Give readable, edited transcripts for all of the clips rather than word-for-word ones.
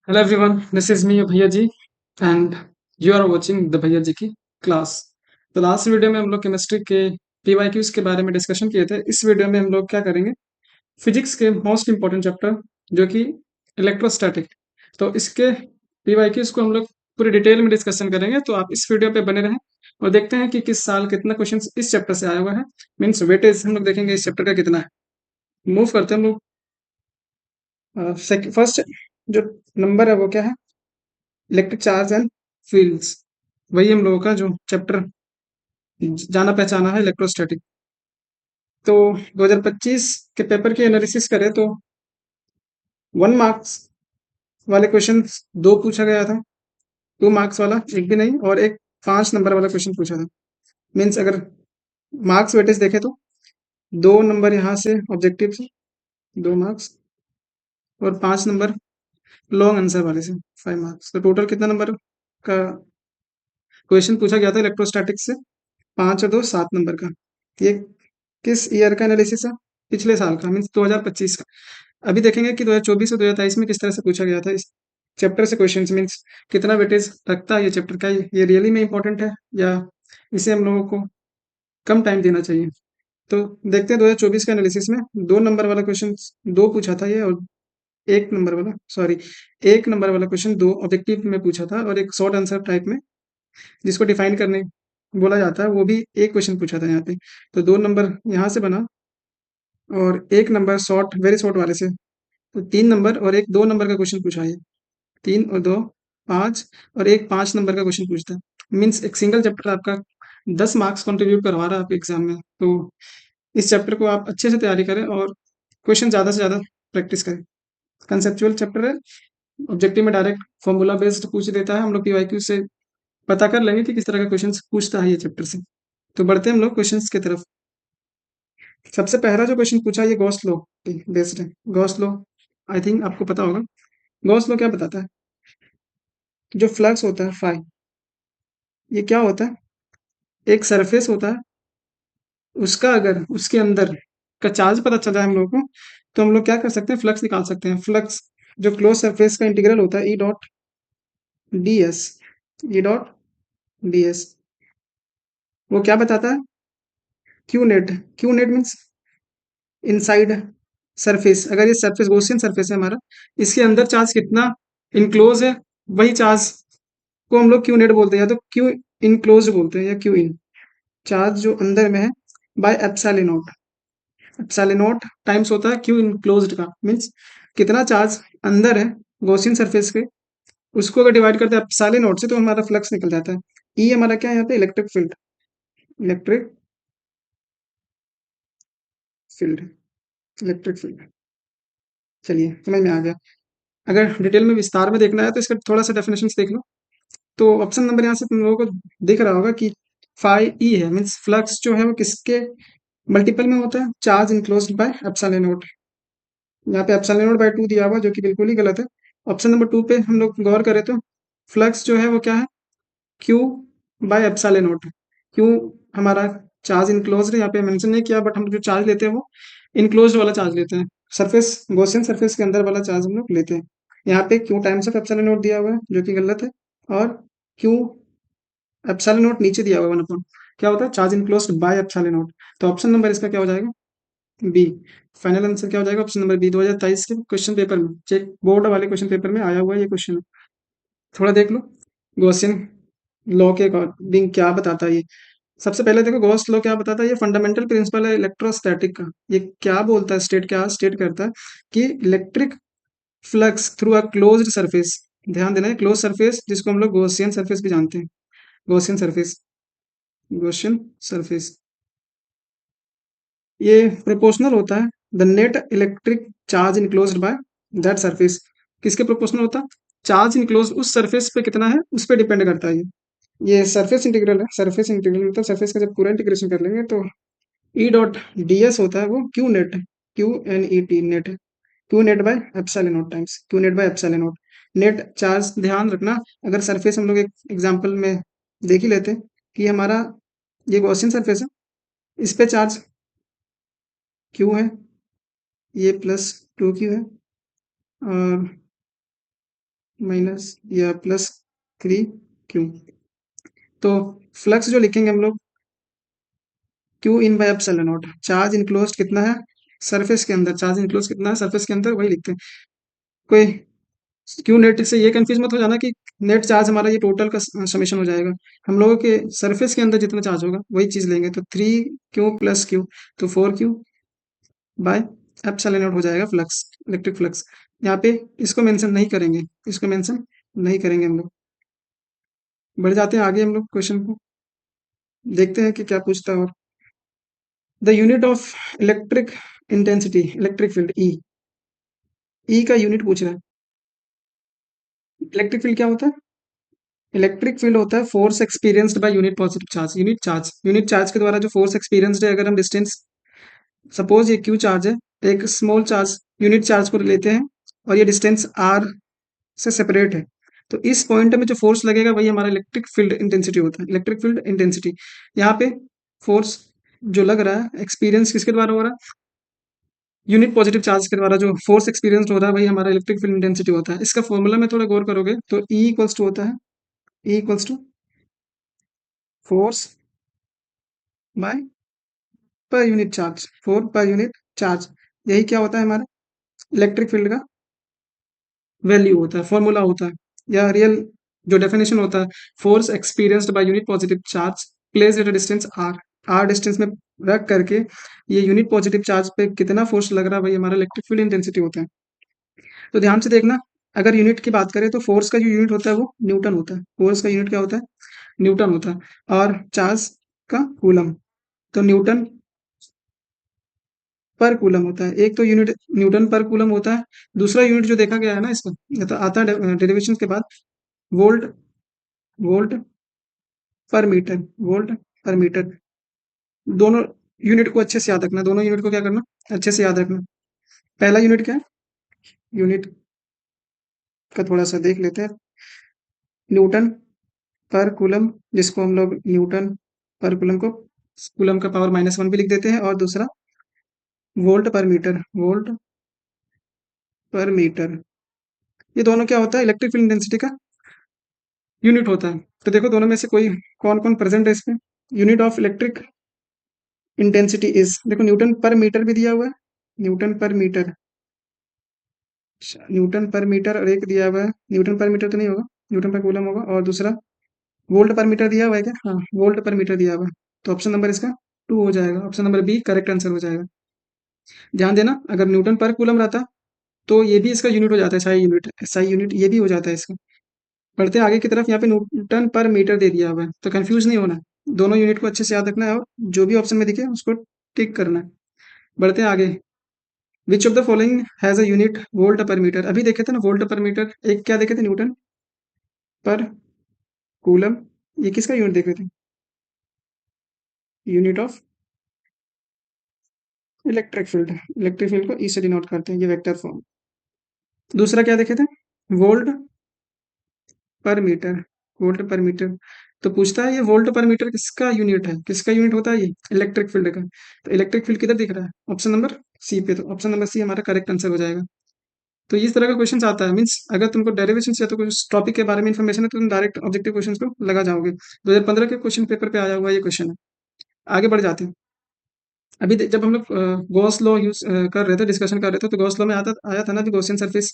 Hello everyone, this is me भैया जी and you are watching the भैया जी की class. तो लास्ट वीडियो में हम लोग केमिस्ट्री के पीवाईक्यूज के बारे में डिस्कशन किए थे। इस वीडियो में हम लोग क्या करेंगे, फिजिक्स के मोस्ट इंपॉर्टेंट चैप्टर जो कि इलेक्ट्रोस्टैटिक। तो इसके पीवाईक्यूज को हम लोग पूरी डिटेल में डिस्कशन करेंगे, तो आप इस वीडियो पे बने रहें और देखते हैं कि किस साल कितना क्वेश्चन इस चैप्टर से आया हुआ है। मीन्स वेटेज हम लोग देखेंगे इस चैप्टर का कितना है। मूव करते हैं हम लोग। फर्स्ट जो नंबर है वो क्या है, इलेक्ट्रिक चार्ज एंड फील्ड्स। वही हम लोगों का जो चैप्टर जाना पहचाना है, इलेक्ट्रोस्टैटिक। तो 2025 के पेपर की एनालिसिस करें तो 1 मार्क्स वाले क्वेश्चन दो पूछा गया था, 2 मार्क्स वाला एक भी नहीं, और एक 5 नंबर वाला क्वेश्चन पूछा था। मीन्स अगर मार्क्स वेटेज देखे तो 2 नंबर यहाँ से ऑब्जेक्टिव से 2 मार्क्स, और 5 नंबर लॉन्ग आंसर वाले से 5 मार्क्स। तो टोटल कितना नंबर का क्वेश्चन पूछा गया था इलेक्ट्रोस्टैटिक से? 5 और 2 7 नंबर का। ये किस ईयर का एनालिसिस है? पिछले साल का, मीन्स 2025 का। अभी देखेंगे कि 2024 और 2023 में किस तरह से पूछा गया था इस चैप्टर से क्वेश्चंस। मीन्स कितना वेटेज रखता है ये चैप्टर का, ये रियली में इंपॉर्टेंट है या इसे हम लोगों को कम टाइम देना चाहिए। तो देखते हैं 2024 का एनालिसिस में 2 नंबर वाला क्वेश्चन दो पूछा था ये, और 1 नंबर वाला, सॉरी, 1 नंबर वाला क्वेश्चन दो ऑब्जेक्टिव में पूछा था, और एक शॉर्ट आंसर टाइप में जिसको डिफाइन करने बोला जाता है वो भी एक क्वेश्चन पूछा था यहाँ पे। तो 2 नंबर यहाँ से बना, और 1 नंबर शॉर्ट, वेरी शॉर्ट वाले से। तो 3 नंबर और एक 2 नंबर का क्वेश्चन पूछा है। 3 और 2 5, और एक 5 नंबर का क्वेश्चन पूछता है। मीन्स एक सिंगल चैप्टर आपका 10 मार्क्स कंट्रीब्यूट करवा रहा है आपके एग्जाम में। तो इस चैप्टर को आप अच्छे से तैयारी करें और क्वेश्चन ज़्यादा से ज़्यादा प्रैक्टिस करें। कंसेप्चुअल चैप्टर है, ऑब्जेक्टिव में डायरेक्ट फॉर्मूला बेस्ड पूछ देता है। हम लोग पीवाईक्यू से पता कर लेंगे कि किस तरह का क्वेश्चन पूछता है ये चैप्टर से। तो बढ़ते हैं हम लोग क्वेश्चंस की तरफ। सबसे पहला जो क्वेश्चन पूछा है ये गॉस लॉ बेस्ड है। गॉस लॉ आई थिंक आपको पता होगा। गॉस लॉ क्या बताता है? जो फ्लक्स होता है फाई, ये क्या होता है? एक सरफेस होता है, उसका अगर उसके अंदर का चार्ज पता चला है हम लोग को, तो हम लोग क्या कर सकते हैं, फ्लक्स निकाल सकते हैं। फ्लक्स जो क्लोज सरफेस का इंटीग्रल होता है, E dot D S, E dot D S, वो क्या बताता है? Q net. Q net means inside surface. अगर ये सरफेस गॉसियन सरफेस है हमारा, इसके अंदर चार्ज कितना इनक्लोज है, वही चार्ज को हम लोग क्यू नेट बोलते हैं, या तो क्यू इनक्लोज बोलते हैं, या क्यू इन। चार्ज जो अंदर में है bye epsilon not. Epsilon not times होता है क्यू इनक्लोज्ड का। मीन्स कितना चार्ज अंदर है गॉसियन सरफेस के, उसको अगर डिवाइड करते हैं एप्सिलॉन नॉट से, तो हमारा फ्लक्स निकल जाता है। ई हमारा क्या है यहाँ पे? Electric field. Electric field, electric field. चलिए समझ में आ गया। अगर डिटेल में विस्तार में देखना है तो इसका थोड़ा सा डेफिनेशन देख लो। तो ऑप्शन नंबर यहाँ से तुम लोगों को दिख रहा होगा कि फाई ई है। मीन्स फ्लक्स जो है वो किसके मल्टीपल में होता है? Charge enclosed bye epsilon not. यहाँ पे एप्सिलॉन नॉट बाय 2 दिया हुआ, जो कि बिल्कुल ही गलत है। ऑप्शन नंबर 2 पे हम लोग गौर करें तो फ्लक्स जो है वो क्या है? Q by epsilon not. Q हमारा चार्ज इनक्लोज्ड है, यहाँ पे मेंशन नहीं किया, बट हम जो चार्ज लेते हैं वो इनक्लोज्ड वाला चार्ज लेते हैं। सरफेस, गॉसियन सरफेस के अंदर वाला चार्ज हम लोग लेते हैं। यहाँ पे Q times of epsilon not दिया हुआ है, जो कि गलत है। और क्यू एप्सिलॉन नॉट नीचे दिया हुआ है 1 अपॉन, क्या होता है? Charge enclosed bye epsilon not. तो ऑप्शन नंबर इसका क्या हो जाएगा? बी। फाइनल आंसर क्या हो जाएगा? Option number B. 2023 के क्वेश्चन पेपर में, चेक बोर्ड वाले क्वेश्चन पेपर में आया हुआ है ये क्वेश्चन। थोड़ा देख लो गॉसियन लॉ के अकॉर्डिंग क्या बताता है ये। सबसे पहले देखो गॉस लॉ क्या बताता है। ये फंडामेंटल प्रिंसिपल है इलेक्ट्रोस्टैटिक का। ये क्या बोलता है, स्टेट क्या स्टेट करता है कि electric flux through a closed surface. ध्यान देना है, क्लोज सरफेस जिसको हम लोग गॉसियन सरफेस भी जानते हैं। गॉसियन सरफेस, गॉसियन सरफेस, ये प्रोपोर्शनल होता है the net electric charge enclosed by that surface. किसके प्रोपोर्शनल होता है? चार्ज इनक्लोज उस सरफेस पे कितना है उस पे डिपेंड करता है ये सरफेस इंटीग्रल है। सरफेस इंटीग्रल मतलब सरफेस का जब पूरा इंटीग्रेशन कर लेंगे तो ई डॉट डी एस होता है वो q net, q n e t net है। Q net by epsilon not times q net by epsilon not. Net charge ध्यान रखना, अगर सरफेस हम लोग एक एग्जांपल में देख ही लेते हैं कि हमारा ये गॉसियन सरफेस है, इस पे चार्ज क्यू है, ये प्लस 2 क्यू है, और माइनस या प्लस क्री क्यू। तो फ्लक्स जो लिखेंगे हम लोग Q in by epsilon not, charge enclosed कितना है सरफेस के अंदर, चार्ज इनक्लोज कितना है सरफेस के अंदर, वही लिखते हैं। कोई क्यू नेट से ये कंफ्यूज मत हो जाना कि नेट चार्ज हमारा ये टोटल का समेशन हो जाएगा। हम लोगों के सरफेस के अंदर जितना चार्ज होगा वही चीज लेंगे, तो 3 क्यू प्लस क्यू, तो 4 क्यू बाय एप्सिलॉन नॉट हो जाएगा फ्लक्स, इलेक्ट्रिक फ्लक्स। यहाँ पे इसको मेंशन नहीं करेंगे, इसको मेंशन नहीं करेंगे हम लोग। बढ़ जाते हैं आगे हम लोग क्वेश्चन को, देखते हैं कि क्या पूछता है। और the unit of electric intensity, electric field E, E का यूनिट पूछ रहा है। इलेक्ट्रिक फील्ड क्या होता है? इलेक्ट्रिक फील्ड होता है force experienced by unit positive charge, unit charge के द्वारा जो फोर्स एक्सपीरियंस्ड है, अगर हम डिस्टेंस, सपोज ये क्यू चार्ज है, एक स्मॉल चार्ज यूनिट चार्ज को लेते हैं और ये डिस्टेंस आर से सेपरेट है, तो इस पॉइंट में जो फोर्स लगेगा वही हमारा इलेक्ट्रिक फील्ड इंटेंसिटी होता है, इलेक्ट्रिक फील्ड इंटेंसिटी। यहाँ पे फोर्स जो लग रहा है एक्सपीरियंस किसके द्वारा हो रहा है? यूनिट पॉजिटिव चार्ज के द्वारा जो फोर्स एक्सपीरियंस हो रहा है वही हमारा इलेक्ट्रिक फील्ड इंटेंसिटी होता है। इसका फॉर्मूला में थोड़ा गौर करोगे तो ई इक्वल्स टू होता है, E equals to force by पर यूनिट चार्ज, फोर पर यूनिट चार्ज, यही क्या होता है हमारा इलेक्ट्रिक फील्ड का वैल्यू होता है, फॉर्मूला होता है, या रियल जो डेफिनेशन होता है। Force experienced by unit positive charge placed at a distance R, R distance में रख करके ये यूनिट पॉजिटिव चार्ज पे कितना फोर्स लग रहा है वही हमारा इलेक्ट्रिक फील्ड इंटेंसिटी होता है। तो ध्यान से देखना, अगर यूनिट की बात करें तो फोर्स का जो यूनिट होता है वो न्यूटन होता है, फोर्स का यूनिट क्या होता है? न्यूटन होता है, और चार्ज का कूलम, तो न्यूटन पर कूलम होता है। एक तो यूनिट न्यूटन पर कूलम होता है, दूसरा यूनिट जो देखा गया है ना इसका, ये तो आता है डेरिवेशन के बाद, वोल्ट, वोल्ट पर मीटर, वोल्ट पर मीटर। दोनों यूनिट को अच्छे से याद रखना, दोनों यूनिट को क्या करना, अच्छे से याद रखना। पहला यूनिट क्या है, यूनिट का थोड़ा सा देख लेते हैं। न्यूटन पर कूलम, जिसको हम लोग न्यूटन पर कूलम को कूलम का पावर -1 भी लिख देते हैं, और दूसरा वोल्ट पर मीटर, वोल्ट पर मीटर। ये दोनों क्या होता है, इलेक्ट्रिक फील्ड इंटेंसिटी का यूनिट होता है। तो देखो दोनों में से कोई कौन कौन प्रेजेंट है इसमें। Unit of electric intensity is, देखो न्यूटन पर मीटर भी दिया हुआ है, न्यूटन पर मीटर, न्यूटन पर मीटर, और एक दिया हुआ है न्यूटन पर मीटर तो नहीं होगा, न्यूटन पर कूलम होगा, और दूसरा वोल्ट पर मीटर दिया हुआ है क्या? हाँ, वोल्ट पर मीटर दिया हुआ है। तो ऑप्शन नंबर इसका 2 हो जाएगा, option number B correct answer हो जाएगा। ध्यान देना, अगर न्यूटन पर कूलम रहता तो ये भी इसका यूनिट हो जाता है, SI यूनिट, SI यूनिट ये भी हो जाता है इसका। बढ़ते हैं आगे की तरफ, यहाँ पे न्यूटन पर मीटर दे दिया हुआ है, तो कंफ्यूज नहीं होना, दोनों यूनिट को अच्छे से याद रखना है, और जो भी ऑप्शन में दिखे उसको टिक करना है। बढ़ते हैं आगे, which of the following has a unit volt पर मीटर, अभी देखे थे ना वोल्ट पर मीटर, एक क्या देखे थे न्यूटन पर कूलम, ये किसका यूनिट देखे थे? Unit of electric field, electric field को ई से डिनोट करते हैं, ये वेक्टर फॉर्म। दूसरा क्या देखे थे, वोल्ट पर मीटर, वोल्ट पर मीटर। तो पूछता है ये वोल्ट पर मीटर किसका यूनिट है, किसका यूनिट होता है ये इलेक्ट्रिक फील्ड का। तो इलेक्ट्रिक फील्ड किधर दिख रहा है, ऑप्शन नंबर सी पे, तो ऑप्शन नंबर सी हमारा करेक्ट आंसर हो जाएगा। तो इस तरह का क्वेश्चन आता है, मीन्स अगर तुमको डेरिवेशन या तो कुछ टॉपिक के बारे में इन्फॉर्मेशन है तो तुम डायरेक्ट ऑब्जेक्टिव क्वेश्चन को लगा जाओगे। 2015 के क्वेश्चन पेपर पे आया हुआ ये क्वेश्चन है। आगे बढ़ जाते हैं। अभी जब हम लोग गॉस लॉ यूज कर रहे थे, डिस्कशन कर रहे थे, तो गॉस लॉ में आता आया था ना, अभी Gaussian surface,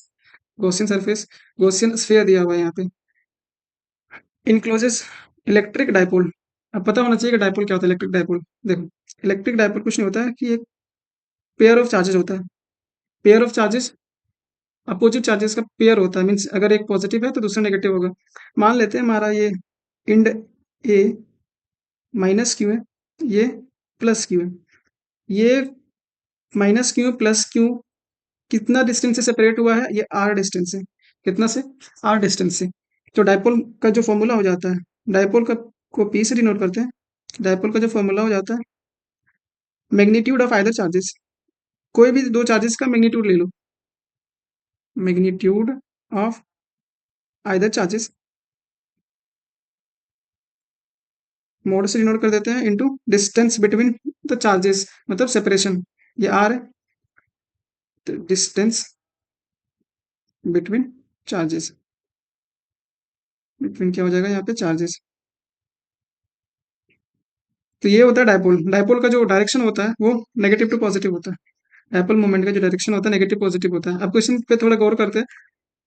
Gaussian surface, Gaussian sphere दिया हुआ है यहाँ पे, इनक्लोजेस इलेक्ट्रिक डाइपोल। अब पता होना चाहिए कि डाइपोल क्या होता है, इलेक्ट्रिक डाइपोल। देखो, इलेक्ट्रिक डाइपोल कुछ नहीं होता है कि एक पेयर ऑफ चार्जेस होता है, pair of charges, opposite charges का पेयर होता है, मीन्स अगर एक पॉजिटिव है तो दूसरा नेगेटिव होगा। मान लेते हैं हमारा ये इंड ए माइनस क्यू है, ये प्लस क्यू है, ये माइनस क्यू प्लस क्यू कितना डिस्टेंस से सेपरेट हुआ है, ये आर डिस्टेंस से, कितना से, आर डिस्टेंस से। तो डाइपोल का जो फॉर्मूला हो जाता है, डाइपोल का को पी से डिनोट करते हैं, डाइपोल का जो फॉर्मूला हो जाता है मैग्नीट्यूड ऑफ आइदर चार्जेस, कोई भी दो चार्जेस का मैग्नीट्यूड ले लो, magnitude of either charges, mod से डिनोट कर देते हैं into distance between the charges, मतलब सेपरेशन, ये आर है, तो डिस्टेंस बिटवीन चार्जेस। बिटवीन क्या हो जाएगा यहाँ पे चार्जेस। तो ये होता है डायपोल। डायपोल का जो डायरेक्शन होता है वो नेगेटिव टू पॉजिटिव होता है। डायपोल मूवमेंट का जो डायरेक्शन होता है नेगेटिव पॉजिटिव होता है। अब क्वेश्चन पे थोड़ा गौर करते हैं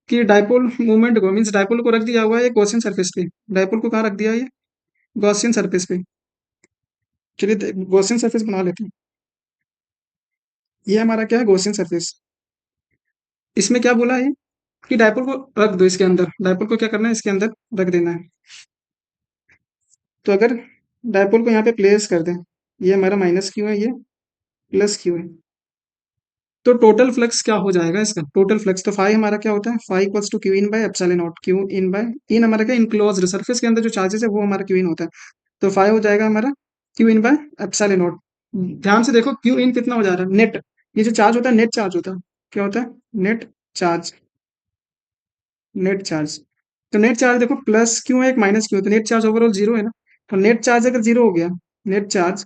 कि डायपोल मूवमेंट को मीन्स डायपोल को रख दिया हुआ है गॉसियन सरफेस पे। डायपोल को कहाँ रख दिया है ये? गॉसियन सरफेस पे। चलिए गॉसियन सरफेस बना लेते हैं। ये हमारा क्या है? Gaussian surface. इसमें क्या बोला है कि डायपोल को रख दो इसके अंदर। डायपोल को क्या करना है? इसके अंदर रख देना है। तो अगर डायपोल को यहाँ पे प्लेस कर दें, ये हमारा माइनस क्यू है, ये प्लस क्यू है, तो टोटल फ्लक्स क्या हो जाएगा इसका? टोटल फ्लक्स तो फाई हमारा क्या होता है? Phi equals to q in by epsilon not. Q in by in हमारा क्या? इनक्लोज्ड सरफेस के अंदर जो चार्जेस है वो हमारा क्यू इन होता है। तो फाई हो जाएगा हमारा q in by epsilon not. ध्यान से देखो क्यू इन कितना हो जा रहा है? नेट। ये जो चार्ज होता है नेट चार्ज होता है। क्या होता है? Net charge. Net charge. तो नेट चार्ज देखो प्लस क्यू है एक माइनस क्यू है, तो नेट चार्ज ओवरऑल जीरो है ना। तो नेट चार्ज अगर जीरो हो गया, नेट चार्ज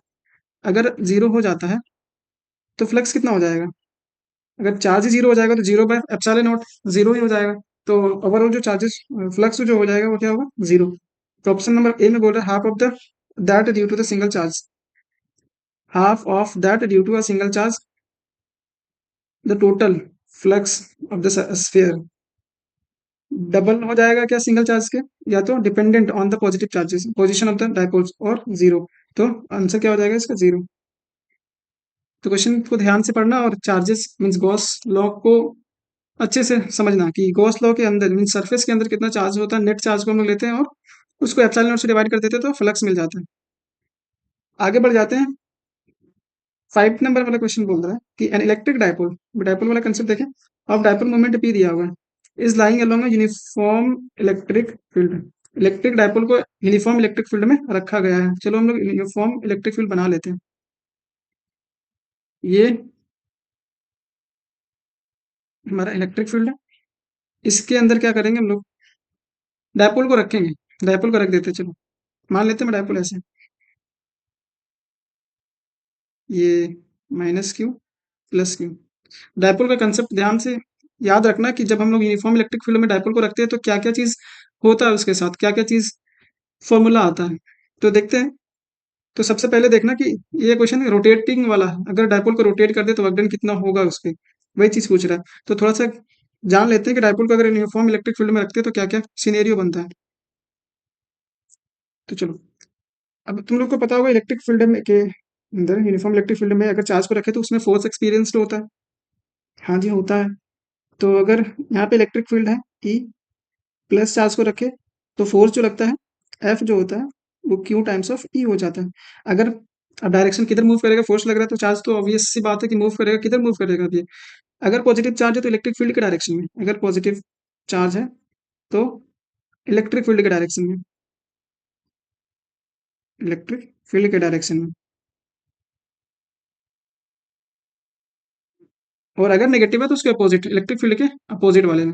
अगर जीरो हो जाता है तो फ्लक्स कितना हो जाएगा? अगर चार्ज ही जीरो हो जाएगा तो zero by epsilon not, zero ही हो जाएगा। तो ओवरऑल जो चार्जेस फ्लक्स जो हो जाएगा वो क्या होगा? जीरो। तो ऑप्शन नंबर ए में बोल रहा है half of the that due to the single charge. Half of that due to a single charge the total flux of the sphere. Double हो जाएगा क्या सिंगल चार्ज के? या तो dependent on the positive charges position of the dipoles, और zero. तो answer क्या हो जाएगा इसका? जीरो। तो क्वेश्चन को ध्यान से पढ़ना और चार्जेस मीन्स गॉस लॉ को अच्छे से समझना कि गॉस लॉ के अंदर मीन सरफेस के अंदर कितना चार्ज होता है। नेट चार्ज को हम लोग लेते हैं और उसको एप्सिलॉन नॉट से डिवाइड कर देते हैं तो फ्लक्स मिल जाता है। आगे बढ़ जाते हैं। 5 नंबर वाला क्वेश्चन बोल रहा है कि एन इलेक्ट्रिक डायपोल, डायपोल वाला कंसेप्ट देखें। अब डायपोल मोमेंट पी दिया हुआ है, is lying along a uniform electric field. Electric dipole को यूनिफॉर्म इलेक्ट्रिक फील्ड में रखा गया है। चलो हम लोग यूनिफॉर्म इलेक्ट्रिक फील्ड बना लेते हैं। ये हमारा इलेक्ट्रिक फील्ड है। इसके अंदर क्या करेंगे हम लोग? डायपोल को रखेंगे। डायपोल को रख देते हैं। चलो मान लेते हैं मैं डायपोल ऐसे, ये minus Q plus Q. Dipole का कंसेप्ट ध्यान से याद रखना कि जब हम लोग यूनिफॉर्म इलेक्ट्रिक फील्ड में डायपोल को रखते हैं तो क्या क्या चीज होता है उसके साथ, क्या क्या चीज फॉर्मूला आता है। तो देखते हैं। तो सबसे पहले देखना कि ये क्वेश्चन रोटेटिंग वाला है। अगर डायपोल को रोटेट कर दे तो वर्क डन कितना होगा उस पर, वही चीज पूछ रहा है। तो थोड़ा सा जान लेते हैं कि डायपोल को अगर यूनिफॉर्म इलेक्ट्रिक फील्ड में रखते हैं तो क्या क्या सिनेरियो बनता है। तो चलो, अब तुम लोग को पता होगा इलेक्ट्रिक फील्ड में के अंदर यूनिफॉर्म इलेक्ट्रिक फील्ड में अगर चार्ज को रखे तो उसमें फोर्स एक्सपीरियंस्ड होता है। हाँ जी होता है। तो अगर यहाँ पे इलेक्ट्रिक फील्ड है ई, प्लस चार्ज को रखे तो फोर्स जो लगता है एफ जो होता है वो क्यू टाइम्स ऑफ ई हो जाता है। अगर अब डायरेक्शन किधर मूव करेगा? फोर्स लग रहा है तो चार्ज तो ऑब्वियस सी बात है कि मूव करेगा। किधर मूव करेगा अब ये? अगर पॉजिटिव चार्ज है तो इलेक्ट्रिक फील्ड के डायरेक्शन में, अगर पॉजिटिव चार्ज है तो इलेक्ट्रिक फील्ड के डायरेक्शन में, इलेक्ट्रिक फील्ड के डायरेक्शन में। और अगर नेगेटिव है तो उसके अपोजिट, इलेक्ट्रिक फील्ड के अपोजिट वाले में।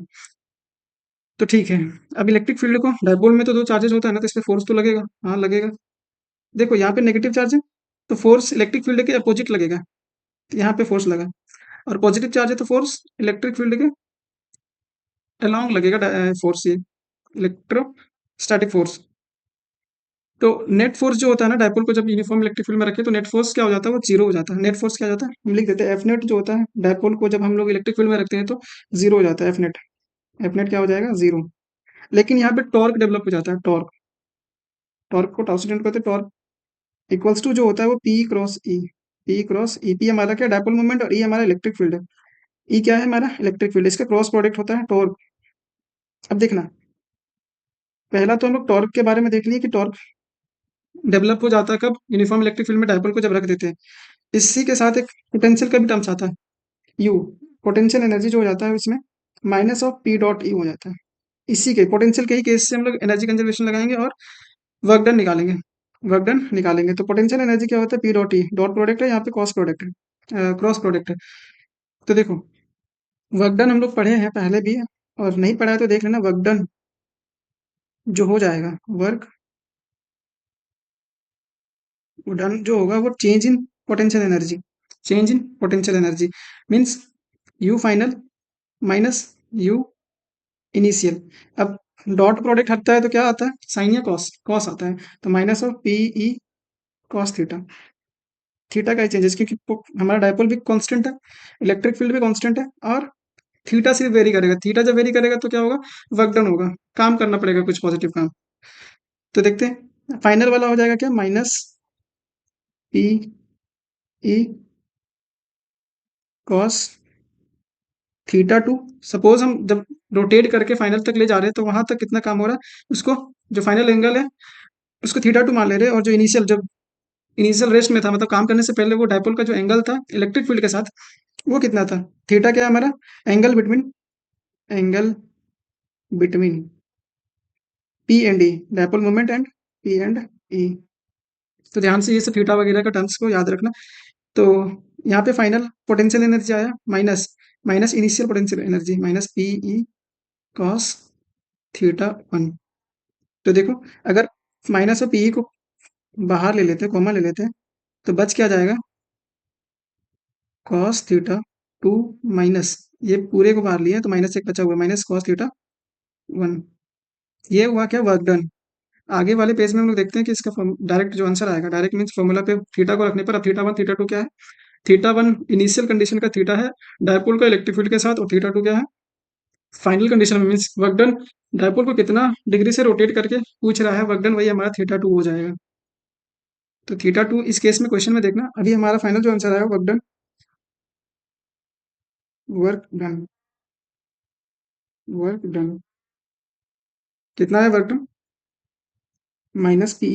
तो ठीक है। अब इलेक्ट्रिक फील्ड को डायपोल में तो दो चार्जेस होता है ना, तो इसमें फोर्स तो लगेगा। हाँ लगेगा। देखो यहाँ पे नेगेटिव चार्ज है तो फोर्स इलेक्ट्रिक फील्ड के अपोजिट लगेगा। तो यहाँ पे फोर्स लगा। और पॉजिटिव चार्ज है तो फोर्स इलेक्ट्रिक फील्ड के अलोंग लगेगा। फोर्स ये इलेक्ट्रोस्टैटिक फोर्स। तो नेट फोर्स जो होता है ना डायपोल को जब यूनिफॉर्म इलेक्ट्रिक फील्ड में रखे तो नेट फोर्स क्या हो जाता है? वो जीरो हो जाता है। नेट फोर्स क्या हो जाता है? हम लिख देते हैं एफ नेट जो होता है डायपोल को जब हम लोग इलेक्ट्रिक फील्ड में रखते हैं तो जीरो हो जाता है एफ नेट। एफ नेट क्या हो जाएगा? जीरो। लेकिन यहाँ पे टॉर्क डेवलप हो जाता है। टॉर्क, टॉर्क को टाउसिडेंट कहते हैं। टॉर्क इक्वल्स टू जो होता है वो पी क्रॉस ई। पी क्रॉस ई। पी हमारा क्या? डायपोल मोमेंट, और ई हमारा इलेक्ट्रिक फील्ड है। ई क्या है? हमारा इलेक्ट्रिक फील्ड। इसका क्रॉस प्रोडक्ट होता है टॉर्क। अब देखना, पहला तो हम लोग टॉर्क के बारे में देख लिए कि टॉर्क डेवलप हो जाता है कब? यूनिफॉर्म इलेक्ट्रिक फील्ड में डायपोल को जब रख देते हैं। इसी के साथ एक पोटेंशियल का भी टर्म्स आता है, यू। पोटेंशियल एनर्जी जो हो जाता है उसमें माइनस ऑफ पी डॉट ई हो जाता है। इसी के पोटेंशियल के ही केस से हम लोग एनर्जी कंजर्वेशन लगाएंगे और वर्क डन निकालेंगे। वर्क डन निकालेंगे तो पोटेंशियल एनर्जी क्या होता है? पी डॉट ई। डॉट प्रोडक्ट है यहाँ पे, क्रॉस प्रोडक्ट है, क्रॉस प्रोडक्ट है। तो देखो वर्क डन हम लोग पढ़े हैं पहले भी, और नहीं पढ़ा है तो देख लेना। वर्क डन जो हो जाएगा, वर्क डन जो होगा वो change in potential energy. Change in potential energy means you final minus you initial. अब डॉट प्रोडक्ट हटता है तो क्या आता है, साइन या कॉस, कॉस आता है। तो minus of P E cos theta, theta का ही चेंजेस, क्योंकि हमारा डायपोल भी कांस्टेंट है, इलेक्ट्रिक फील्ड भी कांस्टेंट है, और थीटा सिर्फ वेरी करेगा। थीटा जब वेरी करेगा तो क्या होगा, वर्क डन होगा, काम करना पड़ेगा कुछ पॉजिटिव काम। तो देखते हैं फाइनल वाला हो जाएगा क्या, minus P E cos theta two. Suppose हम जब रोटेट करके फाइनल तक ले जा रहे हैं तो वहां तक कितना काम हो रहा है, उसको जो फाइनल एंगल है उसको थीटा टू मान ले रहे हैं, और जो इनिशियल जब इनिशियल रेस्ट में था, मतलब काम करने से पहले, वो डायपोल का जो एंगल था इलेक्ट्रिक फील्ड के साथ, वो कितना था, थीटा क्या है हमारा, angle between, angle between p and E, dipole moment and p and E. तो ध्यान से ये सब थीटा वगैरह का टर्म्स को याद रखना। तो यहाँ पे फाइनल पोटेंशियल एनर्जी आया minus, minus initial potential energy, minus P E cos theta one. तो देखो, अगर माइनस और पी को बाहर ले लेते हैं, कॉमन ले लेते हैं, तो बच क्या जाएगा, कॉस थीटा टू माइनस, ये पूरे को बाहर लिया तो माइनस एक बचा हुआ, माइनस कॉस थीटा वन। ये हुआ क्या, वर्क डन। आगे वाले पेज में हम लोग देखते हैं कि इसका डायरेक्ट जो आंसर आएगा, डायरेक्ट मीन्स फॉर्मूला पे थीटा को रखने पर, अब थीटा वन थीटा टू क्या है, थीटा वन इनिशियल कंडीशन का थीटा है डायपोल का इलेक्ट्रिक फील्ड के साथ, और थीटा टू क्या है, फाइनल कंडीशन में, मीन्स वर्क डन, डायपोल को कितना डिग्री से रोटेट करके पूछ रहा है वर्क डन, वही हमारा थीटा टू हो जाएगा। तो थीटा टू इस केस में क्वेश्चन में देखना, अभी हमारा फाइनल जो आंसर आएगा work done, work done, work done कितना है work done, minus P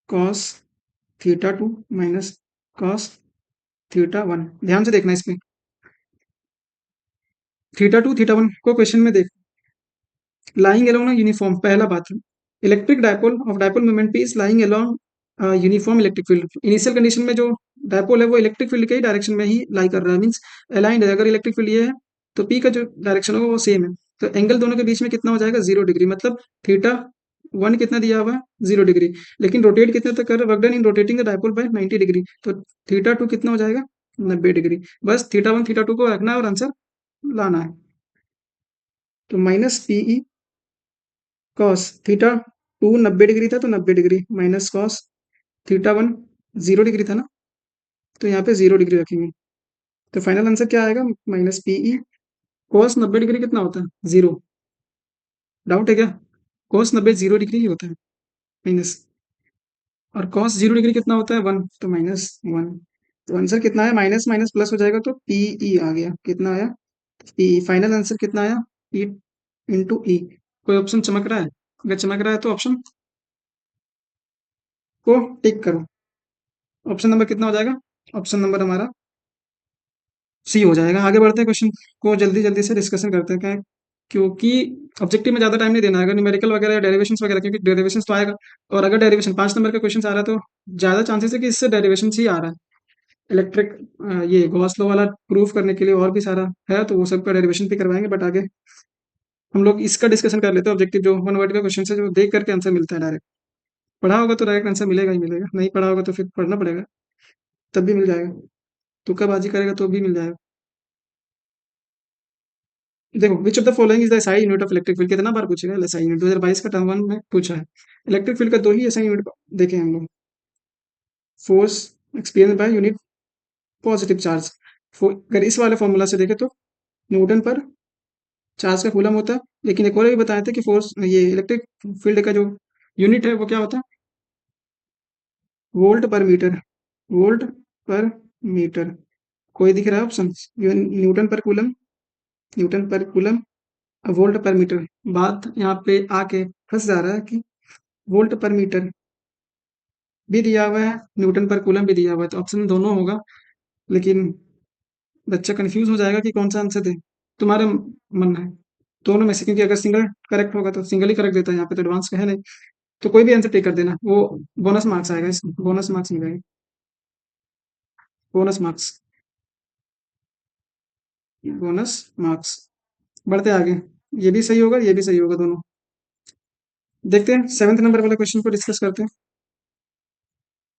cos theta two minus cos theta one. ध्यान से देखना इसमें, थीटा टू थीटा वन को क्वेश्चन में देख, लाइंग अलोंग यूनिफॉर्म, पहला बात, electric dipole of dipole moment P is lying along uniform electric field. Initial condition में जो डायपोल है वो इलेक्ट्रिक फील्ड के ही डायरेक्शन में ही लाई कर रहा है, मीन्स अलाइंड है। अगर इलेक्ट्रिक फील्ड ये है तो पी का जो डायरेक्शन होगा वो सेम है, तो एंगल दोनों के बीच में कितना हो जाएगा, 0 डिग्री, मतलब थीटा वन कितना दिया हुआ है, 0 डिग्री, लेकिन रोटेट कितने तक कर रहा है, work done in rotating the dipole by 90 degree, तो थीटा टू कितना हो जाएगा, 90 डिग्री। बस थीटा वन थीटा टू को रखना है और आंसर लाना है। तो minus P E cos theta two 90 degree था, तो 90 degree minus cos theta one 0 degree था ना, तो यहाँ पे 0 डिग्री रखेंगे। तो फाइनल आंसर क्या आएगा, minus P E cos 90 degree कितना होता है, 0। डाउट है क्या, कॉस 90 0 डिग्री ही होता है माइनस, और कॉस 0 डिग्री कितना होता है, 1, तो -1। तो आंसर कितना है, माइनस माइनस प्लस हो जाएगा, तो पी ई आ गया, कितना आया, पी। फाइनल आंसर कितना आया, पी इंटू ई। कोई ऑप्शन चमक रहा है, अगर चमक रहा है तो ऑप्शन को टिक करो। ऑप्शन नंबर कितना हो जाएगा, ऑप्शन नंबर हमारा सी हो जाएगा। आगे बढ़ते हैं, क्वेश्चन को जल्दी जल्दी से डिस्कशन करते हैं, क्या क्योंकि ऑब्जेक्टिव में ज़्यादा टाइम नहीं देना है, अगर न्यूमेरिकल वगैरह या डेरिवेशंस वगैरह, क्योंकि डेरिवेशंस तो आएगा, और अगर डेरिवेशन 5 नंबर का क्वेश्चन आ रहा है तो ज़्यादा चांसेस है कि इससे डेरिवेशन ही आ रहा है। इलेक्ट्रिक ये गॉस लॉ वाला प्रूफ करने के लिए और भी सारा है, तो वो सबका डेरिवेशन भी करवाएंगे, बट आगे हम लोग इसका डिस्कशन कर लेते हैं। ऑब्जेक्टिव जो 1 वर्ड का क्वेश्चन है, जो देख करके आंसर मिलता है डायरेक्ट, पढ़ा होगा तो डायरेक्ट आंसर मिलेगा ही मिलेगा, नहीं पढ़ा होगा तो फिर पढ़ना पड़ेगा, तब भी मिल जाएगा, तुक्काबाजी करेगा तो भी मिल जाएगा। देखो, which of the following is the SI unit of electric field, कितना बार पूछेगा, एसआई यूनिट 2022 का टर्म वन में पूछा है। इलेक्ट्रिक फील्ड का दो ही एसआई यूनिट देखे हम लोग, force experience by unit positive charge. अगर इस वाले फॉर्मूला से देखें तो न्यूटन पर चार्ज का कूलम होता है, लेकिन एक और भी बताया था कि फोर्स, ये इलेक्ट्रिक फील्ड का जो यूनिट है वो क्या होता है, वोल्ट पर मीटर, वोल्ट पर मीटर। कोई दिख रहा है ऑप्शन, न्यूटन पर कूलम, न्यूटन पर कूलम, वोल्ट पर मीटर। बात यहाँ पे आके फंस जा रहा है कि वोल्ट पर मीटर भी दिया हुआ है, न्यूटन पर कूलम भी दिया हुआ है, तो ऑप्शन दोनों होगा, लेकिन बच्चा कंफ्यूज हो जाएगा कि कौन सा आंसर दे। तुम्हारा मन है दोनों में से, क्योंकि अगर सिंगल करेक्ट होगा तो सिंगल ही करेक्ट देता है, यहाँ पे तो एडवांस का है नहीं, तो कोई भी आंसर टिक कर देना, वो बोनस मार्क्स आएगा, इस बोनस मार्क्स मिलेगा, बोनस मार्क्स, बोनस मार्क्स। बढ़ते आगे, ये भी सही होगा, ये भी सही होगा, दोनों। देखते हैं 7th नंबर वाले क्वेश्चन को डिस्कस करते हैं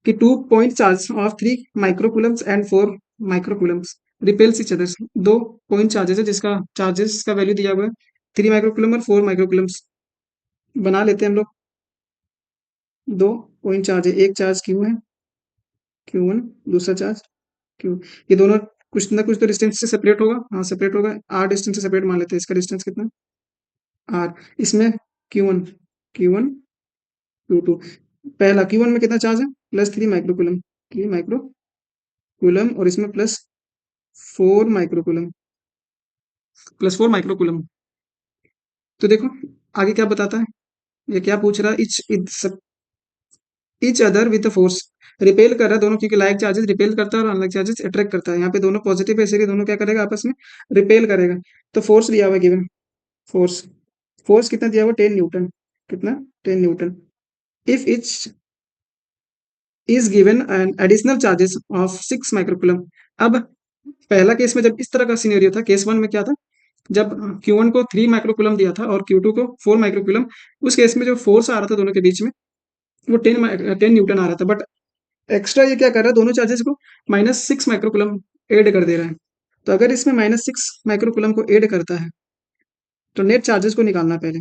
कि 2 point charge of 3 microcoulombs and 4 microcoulombs repels each others. 2 point charges है जिसका चार्जेस का वैल्यू दिया हुआ है 3 माइक्रोकुलम और 4 माइक्रोकुलम्स बना लेते हैं हम लोग। दो पॉइंट चार्ज है, एक चार्ज क्यू है, Q1, दूसरा चार्ज क्यू। ये दोनों कुछ ना कुछ तो डिस्टेंस से सेपरेट होगा, हाँ सेपरेट होगा, आर डिस्टेंस से सेपरेट मान लेते हैं। इसका डिस्टेंस कितना, आर। इसमें Q1, Q1, Q2। पहला Q1 में कितना चार्ज है, +3 माइक्रोकुलम, 3 माइक्रोकुलम, और इसमें +4 माइक्रोकुलम, +4 माइक्रोकुलम। तो देखो आगे क्या बताता है, ये क्या पूछ रहा है, each other with force, repel कर रहा है दोनों, क्योंकि लाइक चार्जेस रिपेल करता है और अनलाइक चार्जेस अट्रैक्ट करता है। यहाँ पे दोनों पॉजिटिव है, इसीलिए दोनों क्या करेगा, आपस में रिपेल करेगा। तो फोर्स दिया हुआ है, गिवन फोर्स, फोर्स कितना दिया हुआ, 10 न्यूटन, कितना, 10 Newton. If etch is given an additional charges of 6 microcoulomb. अब पहला केस में जब इस तरह का सिनेरियो था, केस वन में क्या था, जब Q1 को 3 माइक्रोकुलम दिया था और Q2 को 4 माइक्रोकुलम, उस केस में जो फोर्स आ रहा था दोनों के बीच में, वो 10 न्यूटन आ रहा था। बट एक्स्ट्रा ये क्या कर रहा है, दोनों चार्जेस को -6 माइक्रोकुलम ऐड कर दे रहा है। तो अगर इसमें -6 माइक्रोकुलम को ऐड करता है, तो नेट चार्जेस को निकालना है पहले।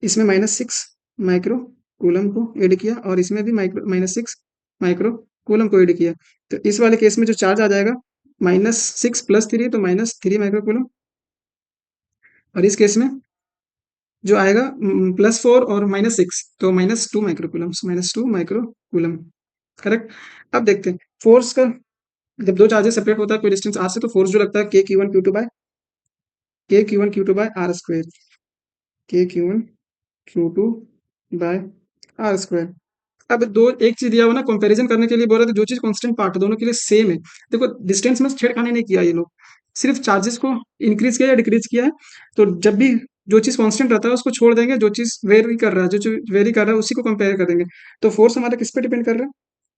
इसमें -6 माइक्रोकुलम को ऐड किया और इसमें भी -6 माइक्रोकुलम को ऐड किया। तो इस वाले केस में जो चार्ज आ जाएगा, -6 + 3, तो -3 माइक्रोकुलम। और इस केस में जो आएगा +4 और -6, तो -2 माइक्रोकुलम, -2 माइक्रोकुलम। करेक्ट। अब देखते हैं फोर्स का, जब दो चार्जेस सेपरेट होता है कोई डिस्टेंस आर से, तो फोर्स जो लगता है K Q1 Q2 bye are square. अब दो एक चीज दिया हुआ ना, कंपैरिजन करने के लिए बोल रहे थे, जो चीज कांस्टेंट पार्ट है दोनों के लिए सेम है। देखो डिस्टेंस में छेड़खानी नहीं किया ये लोग, सिर्फ चार्जेस को इंक्रीज किया या डिक्रीज किया है। तो जब भी जो चीज कांस्टेंट रहता है उसको छोड़ देंगे, जो चीज वेरी कर रहा है, जो चीज वेरी कर रहा है उसी को कंपेयर कर देंगे। तो फोर्स हमारा किस पे डिपेंड कर रहा है,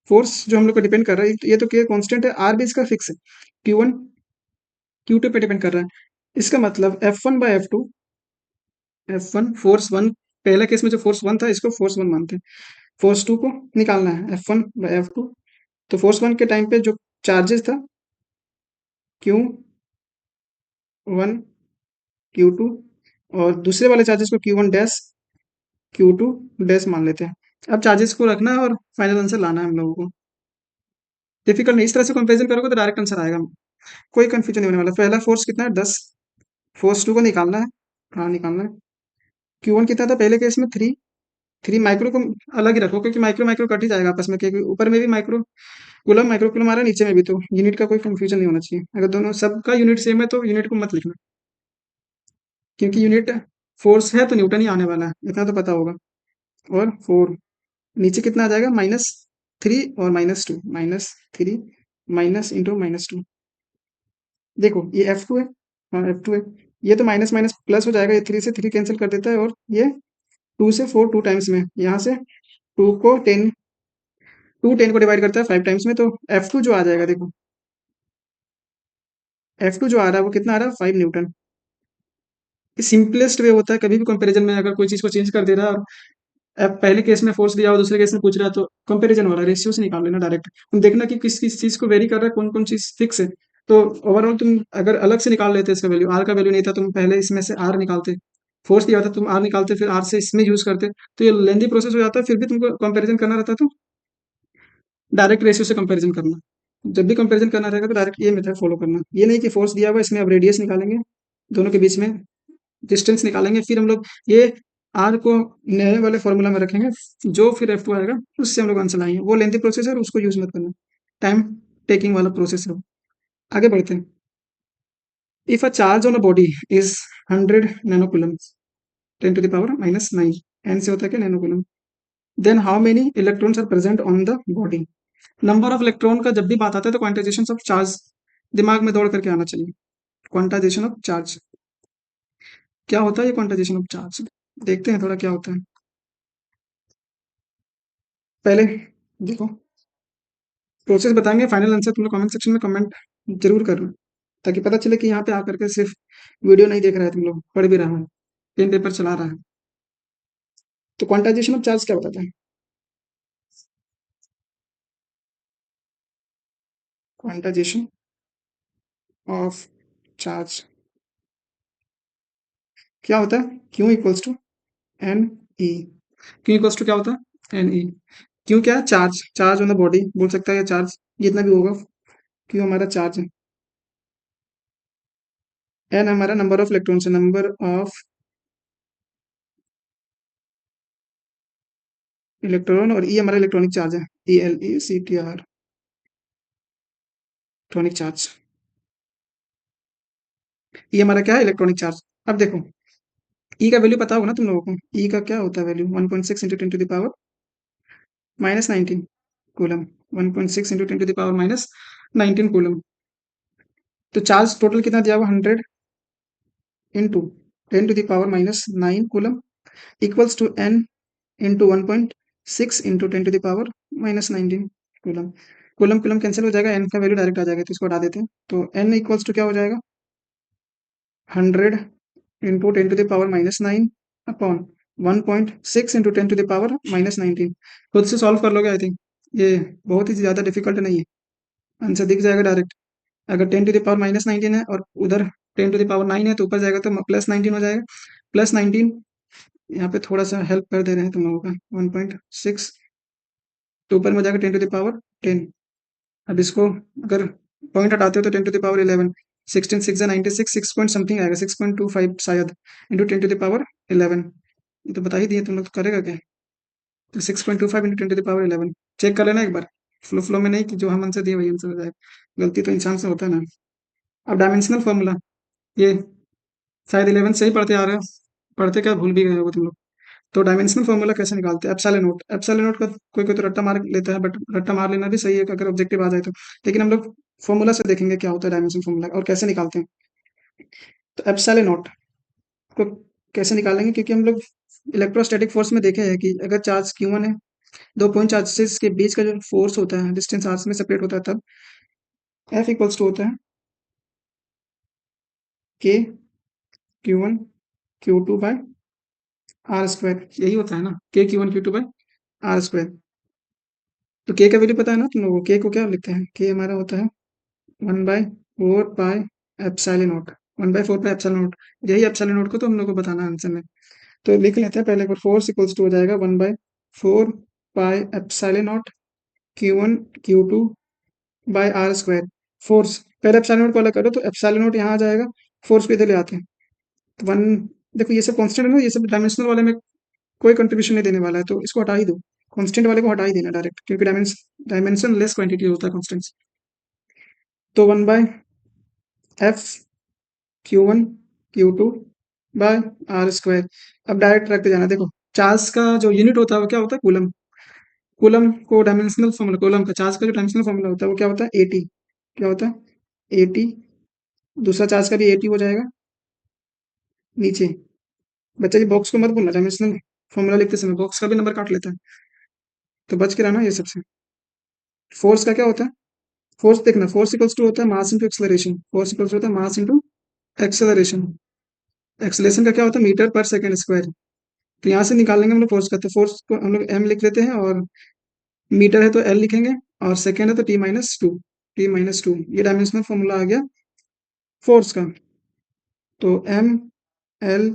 फोर्स जो हम लोग को डिपेंड कर रहा है, ये तो क्या कांस्टेंट है, आर भी इसका फिक्स है, Q1 Q2 पे डिपेंड कर रहा है। इसका मतलब F1/F2, F1 फोर्स वन, पहले केस में जो फोर्स वन था इसको फोर्स वन मानते हैं, फोर्स टू को निकालना है, F1/F2। तो फोर्स वन के टाइम पे जो चार्जेस था, Q1 Q2, और दूसरे वाले चार्जेस को Q1 डैश Q2 डैश मान लेते हैं। अब चार्जेस को रखना है और फाइनल आंसर लाना है हम लोगों को। डिफिकल्ट नहीं, इस तरह से कंपेरिजन करोगे तो डायरेक्ट आंसर आएगा, कोई कंफ्यूजन नहीं होने वाला। पहला फोर्स कितना है, 10, फोर्स टू को निकालना है, हाँ निकालना है। Q1 कितना था पहले केस में, 3, 3 माइक्रो को अलग ही रखो, क्योंकि माइक्रो माइक्रो कट ही जाएगा आपस में, क्योंकि ऊपर में भी माइक्रो कुलम आ रहा है, नीचे में भी, तो यूनिट का कोई कंफ्यूजन नहीं होना चाहिए। अगर दोनों सबका यूनिट सेम है तो यूनिट को मत लिखना, क्योंकि यूनिट फोर्स है तो न्यूटन ही आने वाला है, इतना तो पता होगा। और 4, नीचे कितना आ जाएगा, -3 और -2, -3 माइनस इंटू -2। देखो ये F2 है, हाँ F2 है, ये तो माइनस माइनस प्लस हो जाएगा, ये 3 से 3 कैंसिल कर देता है, और ये 2 से 4 टू टाइम्स में, यहाँ से 2 को 10, 2 10 को डिवाइड करता है 5 टाइम्स में, तो F2 जो आ जाएगा, देखो F2 जो आ रहा है वो कितना आ रहा है, 5 न्यूटन। ये सिंपलेस्ट वे होता है कभी भी कंपैरिजन में, अगर कोई चीज को चेंज कर दे रहा है और अब पहले केस में फोर्स दिया और दूसरे केस में पूछ रहा है, तो कंपैरिजन हो रहा है, रेशियो से निकाल लेना डायरेक्ट। तुम देखना कि किस किस चीज को वेरी कर रहा है, कौन कौन चीज फिक्स है। तो ओवरऑल तुम अगर अलग से निकाल लेते इसका वैल्यू, आर का वैल्यू नहीं था, तुम पहले इसमें से आर निकालते, फोर्स दिया था तुम आर निकालते, फिर आर से इसमें यूज करते, तो ये लेंदी प्रोसेस हो जाता है। फिर भी तुमको कंपैरिजन करना रहता है, तो डायरेक्ट रेशियो से कंपैरिजन करना। जब भी कंपैरिजन करना रहेगा तो डायरेक्ट ये मेथड फॉलो करना, ये नहीं कि फोर्स दिया हुआ है, इसमें अब रेडियस निकालेंगे, दोनों के बीच में डिस्टेंस निकालेंगे, फिर हम लोग ये आर को नए वाले फॉर्मूला में रखेंगे, जो फिर F2 आएगा उससे हम लोग आंसर लाएंगे। वो लेंथी प्रोसेस है, उसको यूज मत करना, टाइम टेकिंग वाला प्रोसेस है वो। आगे बढ़ते हैं। If a charge on a body is 100 nanocoulomb, 10⁻⁻⁹ n से होता है क्या, nanocoulomb, then how many electrons are present on the body. Number of electron का जब भी बात आता है तो क्वांटाइजेशन ऑफ चार्ज दिमाग में दौड़ करके आना चाहिए। क्वांटाइजेशन ऑफ चार्ज क्या होता है, ये क्वांटाइजेशन ऑफ चार्ज देखते हैं थोड़ा क्या होता है। पहले देखो प्रोसेस बताएंगे, फाइनल आंसर तुम लोग कमेंट सेक्शन में कमेंट जरूर करना, ताकि पता चले कि यहाँ पे आकर के सिर्फ वीडियो नहीं देख रहा है तुम लोग, पढ़ भी रहा है, पेन पेपर चला रहा है। तो क्वांटाइजेशन ऑफ चार्ज क्या बताता है, क्वांटाइजेशन ऑफ चार्ज, क्या होता है? Q equals to N E. Q equals to क्या होता है? N E. क्यू क्या है? Charge, charge on the body बोल सकता है, या चार्ज जितना भी होगा। क्यू हमारा चार्ज है, एन हमारा नंबर ऑफ इलेक्ट्रॉन्स है, नंबर ऑफ इलेक्ट्रॉन, और ई हमारा इलेक्ट्रॉनिक चार्ज है, ELECTR, इलेक्ट्रॉनिक चार्ज। ई हमारा क्या है? Electronic charge. अब देखो, ई का वैल्यू पता होगा ना तुम लोगों को। ई का क्या होता है value? 1.6 into 10 to the power -19 coulomb. 1.6 into 10 to the power -19 coulomb. तो चार्ज टोटल कितना दिया हुआ? 100 into 10 to the power -9 coulomb equals to N into 1.6 into 10 to the power -19 coulomb. Coulomb coulomb cancel हो जाएगा, एन का value direct आ जाएगा, तो इसको हटा देते हैं। तो एन इक्वल्स टू क्या हो जाएगा? 100 into 10 to the power -9 upon 1.6 into 10 to the power -19। खुद से सॉल्व कर लोगे, आई थिंक ये बहुत ही ज़्यादा डिफिकल्ट नहीं है, आंसर दिख जाएगा डायरेक्ट। अगर 10 to the पावर -19 है और उधर 10 to the पावर 9 है, तो ऊपर जाएगा तो +19 हो जाएगा। +19, यहाँ पे थोड़ा सा हेल्प कर दे रहे हैं तुम लोगों का, 1.6, तो ऊपर में हो जाएगा 10 to the पावर 10। अब इसको अगर पॉइंट हटाते हो तो 10 to the power 11, 16 6 96, 6 point something आएगा, 6.25 शायद, इंटू 10 to the पावर 11। ये तो बता ही दिए तुम लोग, तो करेगा क्या? तो 6.25 into 10 to the power 11। Check कर लेना एक बार, फ्लो फ्लो में नहीं कि जो हम आंसर दिए वही आंसर हो जाएगा। गलती तो इंसान से होता है ना। अब डायमेंशनल फॉर्मूला, ये शायद 11 से ही पढ़ते आ रहे हो, पढ़ते क्या भूल भी गए हो तुम लोग। तो डायमेंशनल फॉर्मूला कैसे निकालते हैं? Epsilon note. एप्सिलॉन नोट का कोई कोई तो रट्टा मार लेता है, बट रट्टा मार लेना भी सही है अगर ऑब्जेक्टिव आ जाए तो। लेकिन हम लोग फॉर्मूला से देखेंगे क्या होता है डायमेंशन फॉर्मूला और कैसे निकालते हैं। तो एप्सिलॉन नोट को कैसे निकालेंगे? क्योंकि हम लोग इलेक्ट्रोस्टैटिक फोर्स में देखे हैं कि अगर चार्ज Q1 है, दो पॉइंट चार्जेस के बीच का जो फोर्स होता है डिस्टेंस आर में सेपरेट होता है, तब F इक्वल्स टू होता है K Q1 Q2/r²। यही होता है ना, K Q1 Q2/r²। तो K का वैल्यू पता है ना तुम लोगों को। K को क्या लिखते हैं? K हमारा होता है 1/4 pi epsilon not. 1/4 pi epsilon not. यही एप्सिलॉन नॉट को तो हम लोग को बताना है आंसर में। तो लिख लेते हैं पहले एक बार। फोर्स इक्वल्स टू हो जाएगा 1/4 pi epsilon not Q1 Q2/r²। Force पहले एप्सिलॉन नॉट को अलग करो तो एप्सिलॉन नॉट यहाँ आ जाएगा, फोर्स को इधर ले आते हैं तो वन। देखो ये सब कांस्टेंट है ना, ये सब डायमेंशनल वाले में कोई कंट्रीब्यूशन नहीं देने वाला है, तो इसको हटा ही दो। कांस्टेंट वाले को हटा ही देना डायरेक्ट, क्योंकि डायमेंशन लेस क्वांटिटी होता है कांस्टेंट्स। तो 1/F Q1 Q2/r²। अब डायरेक्ट रखते जाना। देखो चार्ज का जो यूनिट होता है वो क्या होता है? कूलम। कूलम को डायमेंशनल फॉर्मूला, कूलम का चार्ज का जो डायमेंशनल फॉर्मूला होता है वो क्या होता है? AT। क्या होता है? AT। दूसरा चार्ज का भी AT हो जाएगा नीचे। बच्चा जी बॉक्स को मत भूलना, डायमेंशनल फॉर्मूला लिखते समय बॉक्स का भी नंबर काट लेता है, तो बच के रहना ये सबसे। फोर्स का क्या होता है? फोर्स देखना, फोर्स इक्वल्स टू होता है mass into acceleration. Force equals होता है मास इंटू एक्सेलरेशन। एक्सेलरेशन का क्या होता है? मीटर पर सेकंड स्क्वायर। तो यहाँ से निकालेंगे हम लोग फोर्स का, तो फोर्स को हम लोग m लिख लेते हैं, और मीटर है तो L लिखेंगे, और सेकंड है तो T-2। ये डायमेंशनल फॉर्मूला आ गया फोर्स का। तो M L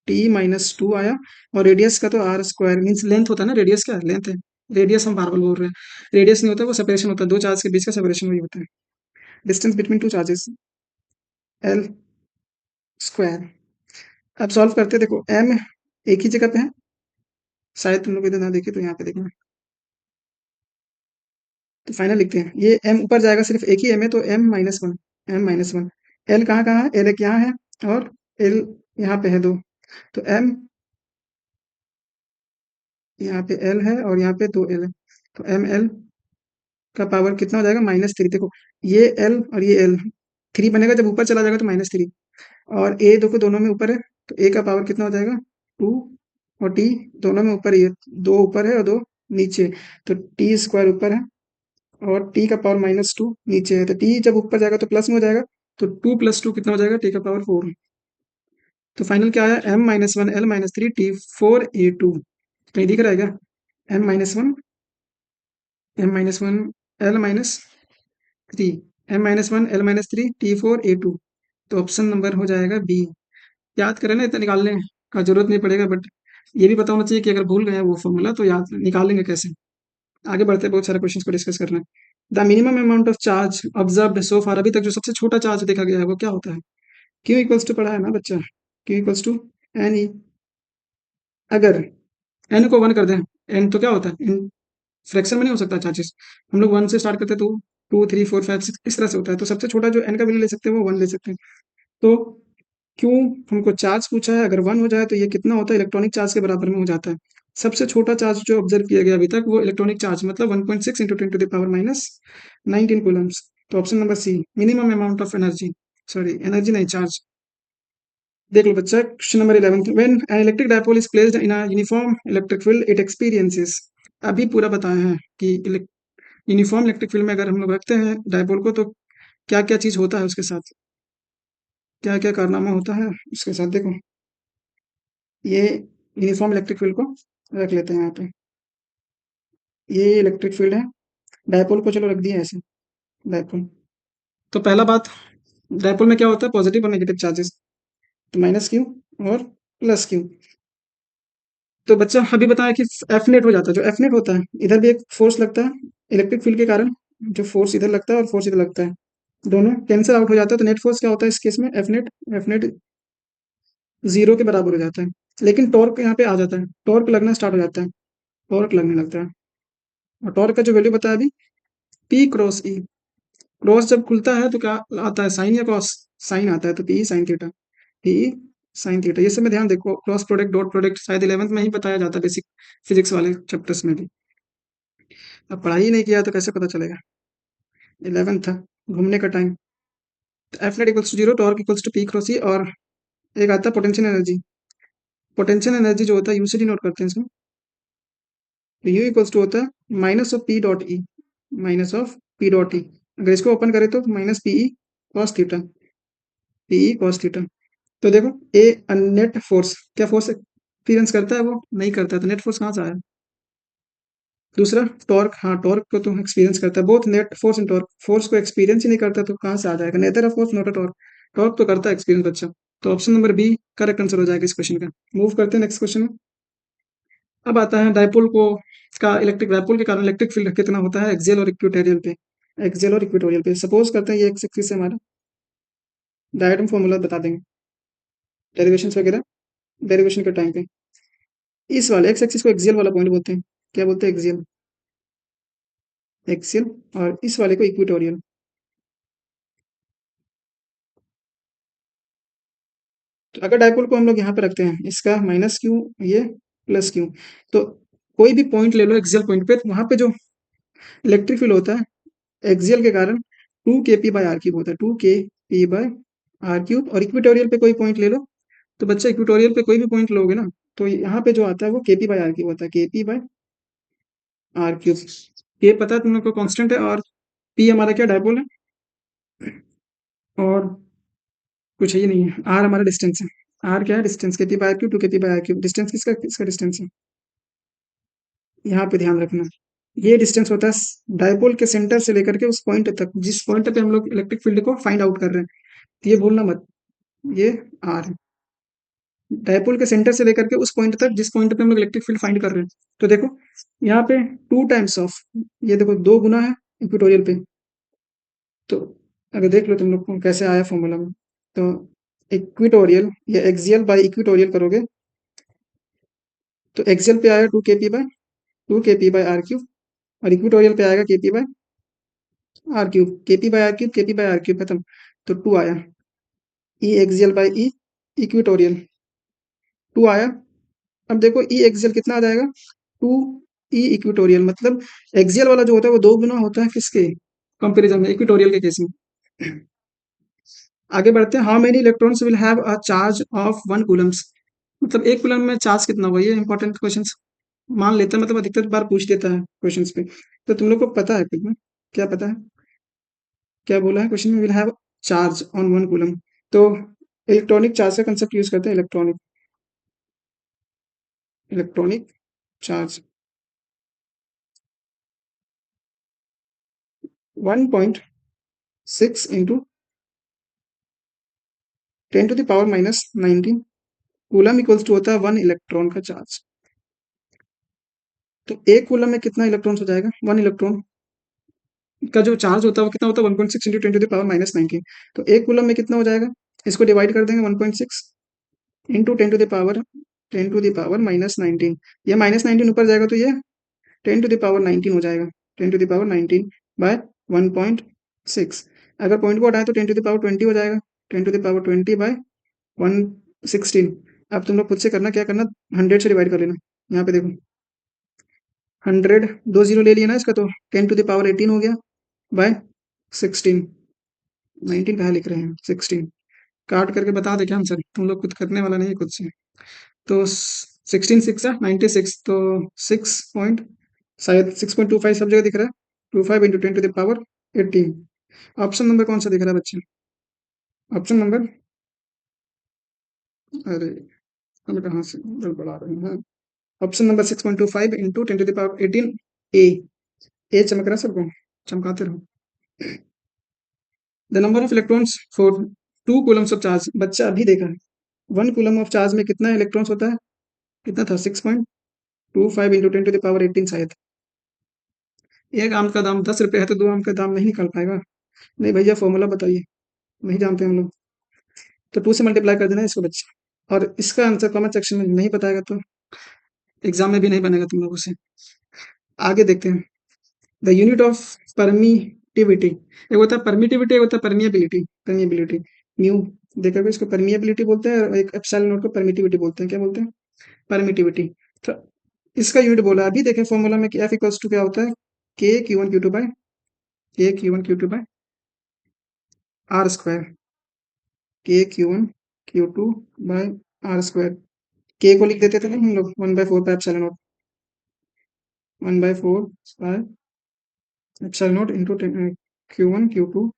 T-2 आया। और रेडियस का तो R² मीन्स लेंथ होता है ना, रेडियस क्या है? लेंथ है। रेडियस हम बार बार बोल रहे हैं, रेडियस नहीं होता, वो सेपरेशन होता है, दो चार्ज के बीच का सेपरेशन वही होता है, distance between two charges, L²। अब सॉल्व करते हैं। देखो m एक ही जगह पे है, शायद तुम लोग इधर ना देखे तो यहाँ पे देखना। तो फाइनल लिखते हैं, ये m ऊपर जाएगा, सिर्फ एक ही m है तो m-1। m-1 l कहाँ कहाँ है? l एक यहाँ है और l यहाँ पे है दो, तो m यहाँ पे l है और यहाँ पे 2l है, तो ml का पावर कितना हो जाएगा? -3। देखो ये l और ये l, 3 बनेगा जब ऊपर चला जाएगा तो -3, और a देखो दोनों में ऊपर है, तो a का पावर कितना हो जाएगा? 2, और t दोनों में ऊपर ही है, दो ऊपर है और दो नीचे, तो t² ऊपर है और t का पावर -2 नीचे है, तो t जब ऊपर जाएगा तो प्लस में हो जाएगा, तो 2 + 2 कितना हो जाएगा? t का पावर 4। तो फाइनल क्या आया? M-1 L-3 T4A2। कहीं दिख रहा है क्या? M-1 M-1 L-3 M-1 L-3 T4A2। तो ऑप्शन नंबर हो जाएगा बी, याद करें ना, इतना निकालने का जरूरत नहीं पड़ेगा, बट ये भी पता होना चाहिए कि अगर भूल गए वो फॉर्मूला तो याद निकालेंगे कैसे। आगे बढ़ते हैं, बहुत सारे क्वेश्चन को डिस्कस करना है। The minimum amount of charge observe so far, अभी तक जो सबसे छोटा चार्ज देखा गया है वो क्या होता है? क्यू इक्वल्स टू पढ़ा है ना बच्चा, Q equals to N E. अगर एन को वन कर दें, एन तो क्या होता है, इन फ्रैक्शन में नहीं हो सकता चार्जेस। हम लोग वन से स्टार्ट करते हैं तो two three four five six इस तरह से होता है, तो सबसे छोटा जो एन का वैल्यू ले सकते हैं वो वन ले सकते हैं। तो क्यों हमको चार्ज पूछा है, अगर वन हो जाए तो ये कितना होता है, इलेक्ट्रॉनिक चार्ज के बराबर में हो जाता है। सबसे छोटा चार्ज जो ऑब्जर्व किया गया अभी तक वो इलेक्ट्रॉनिक चार्ज, मतलब 1.6 इंटू 10⁻⁻19 कूलम्स। तो option number C, minimum amount of energy, sorry energy नहीं, चार्ज। देख लो बच्चा, question number 11, when an electric dipole is placed in a uniform electric field it experiences. अभी पूरा बताया है कि यूनिफॉर्म इलेक्ट्रिक फील्ड में अगर हम लोग रखते हैं डायपोल को तो क्या क्या चीज होता है उसके साथ, क्या क्या कारनामा होता है उसके साथ। देखो, ये यूनिफॉर्म इलेक्ट्रिक फील्ड को रख लेते हैं यहाँ पे, ये इलेक्ट्रिक फील्ड है। डायपोल को चलो रख दिया ऐसे, डायपोल। तो पहला बात, डायपोल में क्या होता है, पॉजिटिव और नेगेटिव चार्जेस, तो माइनस क्यू और प्लस क्यू। तो बच्चा अभी बताया कि एफ नेट हो जाता है, जो एफ नेट होता है इधर भी एक फोर्स लगता है इलेक्ट्रिक फील्ड के कारण, जो फोर्स इधर लगता है और फोर्स इधर लगता है, दोनों कैंसिल आउट हो जाता है, तो नेट फोर्स क्या होता है इस केस में, एफ नेट जीरो के बराबर हो जाता है। लेकिन टॉर्क यहाँ पे आ जाता है, टॉर्क लगना स्टार्ट हो जाता है, टॉर्क लगने लगता है। और टॉर्क का जो वैल्यू बताया अभी, पी क्रॉस ई, क्रॉस जब खुलता है तो क्या आता है, साइन या कॉस, साइन आता है, तो P sine theta, P sine theta. ये सब में ध्यान देखो, क्रॉस प्रोडक्ट डॉट प्रोडक्ट शायद 11th में ही बताया जाता है, बेसिक फिजिक्स वाले चैप्टर्स में भी। अब पढ़ाई ही नहीं किया तो कैसे पता चलेगा, 11th था, घूमने का टाइम। तो F net equals to zero, torque equals to p cross E, और एक आता है पोटेंशियल एनर्जी। पोटेंशियल एनर्जी जो होता है यूसीडी नोट करते हैं इसमें, तो यू इक्वल्स टू होता है minus of P dot E, minus of P dot E. अगर इसको ओपन करें तो minus PE cos theta, PE cos theta. तो देखो, ए नेट फोर्स, क्या फोर्स एक्सपीरियंस करता है, वो नहीं करता है, तो नेट फोर्स कहाँ से आया। दूसरा टॉर्क, हाँ टॉर्क को तो एक्सपीरियंस करता है, both net force and torque, force को एक्सपीरियंस ही नहीं करता तो कहाँ से आ जाएगा, neither a force not a torque, torque तो करता है एक्सपीरियंस बच्चा। तो option number B correct answer हो जाएगा इस क्वेश्चन का। मूव करते हैं नेक्स्ट क्वेश्चन में। अब आता है डायपोल को, का इलेक्ट्रिक डायपोल के कारण इलेक्ट्रिक फील्ड कितना होता है एक्सियल और इक्वेटोरियल पे, एक्सियल और इक्वेटोरियल पे। सपोज करते हैं ये एक्स एक्सिस है हमारा, डायरेक्ट फॉर्मूला बता देंगे, डेरिवेशंस वगैरह डेरिवेशन के टाइम पे। इस वाले एक्स एक्सिस को एक्सियल वाला पॉइंट बोलते हैं, क्या बोलते हैं, एक्सियल, एक्सियल। और इस वाले को इक्वेटोरियल। तो अगर डायपोल को हम लोग यहाँ पे रखते हैं, इसका माइनस क्यू, ये प्लस क्यू, तो कोई भी पॉइंट ले लो एक्सियल पॉइंट पे, तो वहां पे जो इलेक्ट्रिक फील्ड होता है एक्सियल के कारण 2 kp/r³ होता है, 2 kp/r³। और इक्वेटोरियल पे कोई पॉइंट ले लो, तो बच्चा इक्वेटोरियल पे कोई भी पॉइंट लोगे ना, तो यहाँ पे जो आता है वो kp/r³ होता है, kp/r³। ये पता है तुम लोग को कांस्टेंट है, और पी हमारा क्या डायपोल है, और कुछ ये नहीं है, आर हमारा डिस्टेंस है, आर क्या है, डिस्टेंस, kp/r³, 2 kp/r³, डिस्टेंस किसका किसका डिस्टेंस है, यहाँ पे ध्यान रखना। ये डिस्टेंस होता है डायपोल के सेंटर से लेकर के उस पॉइंट तक, जिस पॉइंट पे हम लोग इलेक्ट्रिक फील्ड को फाइंड आउट कर रहे हैं, तो ये भूलना मत, ये आर है। डायपोल के सेंटर से लेकर के उस पॉइंट तक जिस पॉइंट पे हम लोग इलेक्ट्रिक फील्ड फाइंड कर रहे हैं। तो देखो यहाँ पे 2 टाइम्स ऑफ, ये देखो 2 गुना है इक्वेटोरियल पे। तो अगर देख लो तुम लोग को कैसे आया फॉर्मूला में, तो इक्वेटोरियल या एक्सियल बाई इक्वेटोरियल करोगे, तो एक्सियल पे आएगा 2 kp/r³ और इक्वेटोरियल पे आएगा kp/r³, kp/r³ खत्म, तो 2 आया, ई एक्सियल बाई ई इक्वेटोरियल, 2 आया। अब देखो ई एक्सियल कितना आ जाएगा, 2 ई इक्वेटोरियल, मतलब एक्सियल वाला जो होता है वो 2 गुना होता है किसके कंपेरिजन में, इक्वेटोरियल के केस में। आगे बढ़ते हैं, how many electrons will have a charge of 1 Coulomb's, मतलब 1 कूलम में चार्ज कितना होगा, ये इंपॉर्टेंट क्वेश्चन मान लेते हैं, मतलब अधिकतर बार पूछ देता है क्वेश्चंस पे। तो तुम लोग को पता है कुछ में, क्या पता है, क्या बोला है क्वेश्चन में, will have charge on 1 coulomb. तो इलेक्ट्रॉनिक चार्ज का कंसेप्ट यूज करते हैं, electronic, electronic charge 1.6 into 10⁻⁻19 coulomb equals to होता है 1 इलेक्ट्रॉन का चार्ज। तो एक कूलम में कितना इलेक्ट्रॉन्स हो जाएगा? 1 इलेक्ट्रॉन का जो चार्ज होता है वो कितना होता है? 1.6 इंटू 10⁻⁻19। तो एक कूलम में कितना हो जाएगा? इसको डिवाइड कर देंगे 1.6 इंटू 10⁻⁻19। ये -19 ऊपर जाएगा तो ये 10⁻19 हो जाएगा। 10⁻19 बाय 1.6। अगर पॉइंट को हटाएं तो 10⁻20 हो जाएगा। 10⁻20 बाय 116। अब तुम लोग खुद से करना, क्या करना, 100 से डिवाइड कर लेना। यहाँ पे देखो 100, 2 जीरो ले लिया ना इसका, तो 10⁻18 हो गया बाय 16। 19 कहाँ लिख रहे हैं, 16 काट करके बता दे क्या आंसर, तुम लोग खुद करने वाला नहीं है खुद से। तो 16 6 96, तो 6 पॉइंट, शायद 6.25 सब जगह दिख रहा है। 25 इंटू 10⁻18। ऑप्शन नंबर कौन सा दिख रहा है बच्चे? ऑप्शन नंबर, अरे हम कहाँ से गड़बड़ा रहे हैं। ऑप्शन नंबर 6.25 इंटू 10⁻18 ए चमक रहा है सबको, चमकाते रहो। The number of electrons for 2 Coulomb's of charge, बच्चा अभी देखा है 1 कूलम ऑफ चार्ज में कितना इलेक्ट्रॉन्स होता है? कितना था? 6.25 इंटू 10⁻18 शायद। एक आम का दाम 10 रुपये है तो 2 आम का दाम नहीं निकाल पाएगा। नहीं भैया, फॉर्मूला बताइए, नहीं जानते हम लोग। तो 2 से मल्टीप्लाई कर देना इसको बच्चा, और इसका आंसर कमेंट सेक्शन में नहीं बताएगा तो एग्जाम में भी नहीं बनेगा तुम लोगों से। आगे देखते हैं। द यूनिट ऑफ परमिटिविटी, एक होता है परमिटिविटी, एक होता है परमिएबिलिटी। परमिएबिलिटी म्यू, देखा इसको परमिएबिलिटी बोलते हैं, और एक एप्सिलॉन नॉट को परमिटिविटी बोलते हैं। क्या बोलते हैं? परमिटिविटी। तो इसका यूनिट बोला अभी देखें फॉर्मूला में कि एफ इक्वल्स टू क्या होता है? K q one q two by k q one q two by are square. K q one q two by are square. K को लिख देते थे ना हम लोग 1/4 pi epsilon not, 1/4 pi epsilon not into q one q two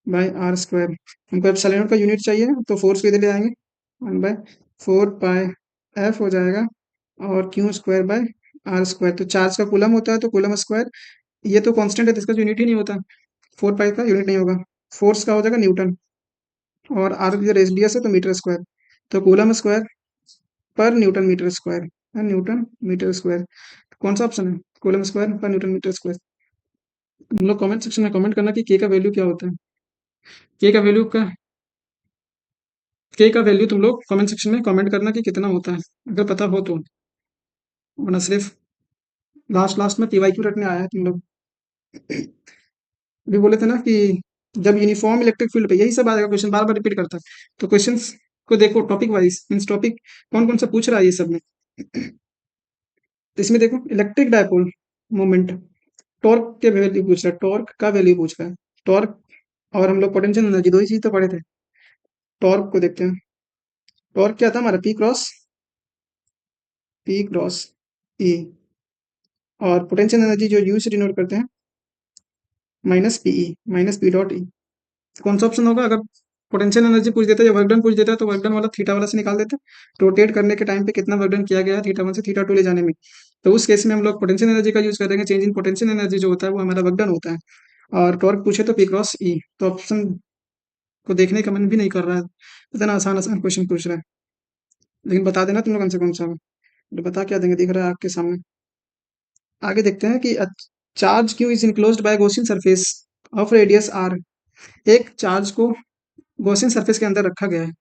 by r square. हमको epsilon not का unit चाहिए तो फोर्स को इधर ले आएंगे, 1/4 पाई एफ हो जाएगा, और Q square by are square. तो चार्ज का कूलम होता है तो कूलम स्क्वायर, ये तो कांस्टेंट है तो इसका यूनिट ही नहीं होता, 4 पाई का यूनिट नहीं होगा। फोर्स का हो जाएगा न्यूटन, और आर जो रेडियस है तो मीटर स्क्वायर। तो कूलम स्क्वायर पर newton metre square, newton metre square. कौन सा ऑप्शन है? कूलम स्क्वायर पर न्यूटन मीटर स्क्वायर। तुम लोग कमेंट सेक्शन में कमेंट करना कि के का वैल्यू क्या होता है। के का वैल्यू का के का वैल्यू तुम लोग कमेंट सेक्शन में कमेंट करना कि कितना होता है, अगर पता हो तो, वरना सिर्फ लास्ट लास्ट में पीवाईक्यू रखने आया है तुम लोग। अभी बोले थे ना कि जब यूनिफॉर्म इलेक्ट्रिक फील्ड पे, यही सब आएगा क्वेश्चन, बार बार रिपीट करता है। तो क्वेश्चंस को देखो टॉपिक वाइज, मीन्स टॉपिक कौन कौन सा पूछ रहा है ये सब में। तो इसमें देखो इलेक्ट्रिक डायपोल मोमेंट, टॉर्क के वैल्यू पूछ रहा है, टॉर्क का वैल्यू पूछ रहा है। टॉर्क और हम लोग पोटेंशियल एनर्जी, दो ही चीज तो पढ़े थे। टॉर्क को देखते हैं। टॉर्क क्या था हमारा? पी क्रॉस ई, और पोटेंशियल एनर्जी जो यू से डिनोट करते हैं -PE, -P.E। कौन सा ऑप्शन होगा? अगर पोटेंशियल एनर्जी पूछ देता है या वर्क डन पूछ देता है तो वर्क डन वाला थीटा वाला से निकाल देते हैं। रोटेट करने के टाइम पे कितना वर्क डन किया गया है थीटा 1 से थीटा 2 ले जाने में, तो उस केस में हम लोग पोटेंशियल एनर्जी का यूज करेंगे। चेंज इन पोटेंशियल एनर्जी जो होता है वो हमारा वर्क डन होता है। और टॉर्क पूछे तो P क्रॉस E। तो ऑप्शन को देखने का मन भी नहीं कर रहा है, इतना आसान आसान क्वेश्चन पूछ रहा है। लेकिन बता देना तुम लोग कौन सा है, तो बता क्या देंगे, दिख रहा है आपके सामने। आगे देखते हैं कि charge Q is enclosed by Gaussian surface of radius R. एक चार्ज को गॉसियन सरफेस के अंदर रखा गया है।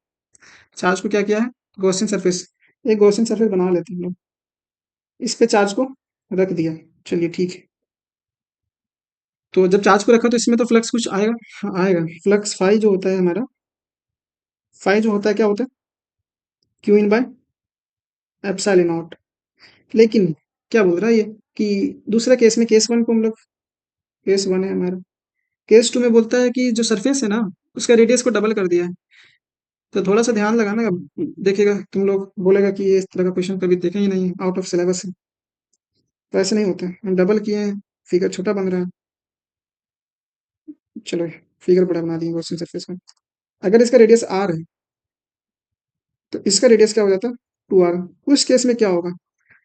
चार्ज को क्या किया है? गॉसियन सरफेस, एक गॉसियन सरफेस बना लेते हैं हम लोग, इस पे चार्ज को रख दिया। चलिए ठीक है। तो जब चार्ज को रखा तो इसमें तो फ्लक्स कुछ आएगा। हाँ, आएगा फ्लक्स। फाई जो होता है हमारा, फाई जो होता है क्या होता है? Q in by epsilon not. लेकिन क्या बोल रहा है ये कि दूसरा केस में, केस वन को हम लोग, केस वन है हमारा, केस टू में बोलता है कि जो सरफेस है ना उसका रेडियस को डबल कर दिया है। तो थोड़ा सा ध्यान लगाना, देखिएगा तुम लोग बोलेगा कि ये इस तरह का क्वेश्चन कभी देखे ही नहीं, आउट ऑफ सिलेबस है। तो ऐसे नहीं होता है, हम डबल किए हैं, फिगर छोटा बन रहा है। चलो फिगर बड़ा बना दिए क्वेश्चन सरफेस में। अगर इसका रेडियस आर है तो इसका रेडियस क्या हो जाता है? 2r। उस केस में क्या होगा?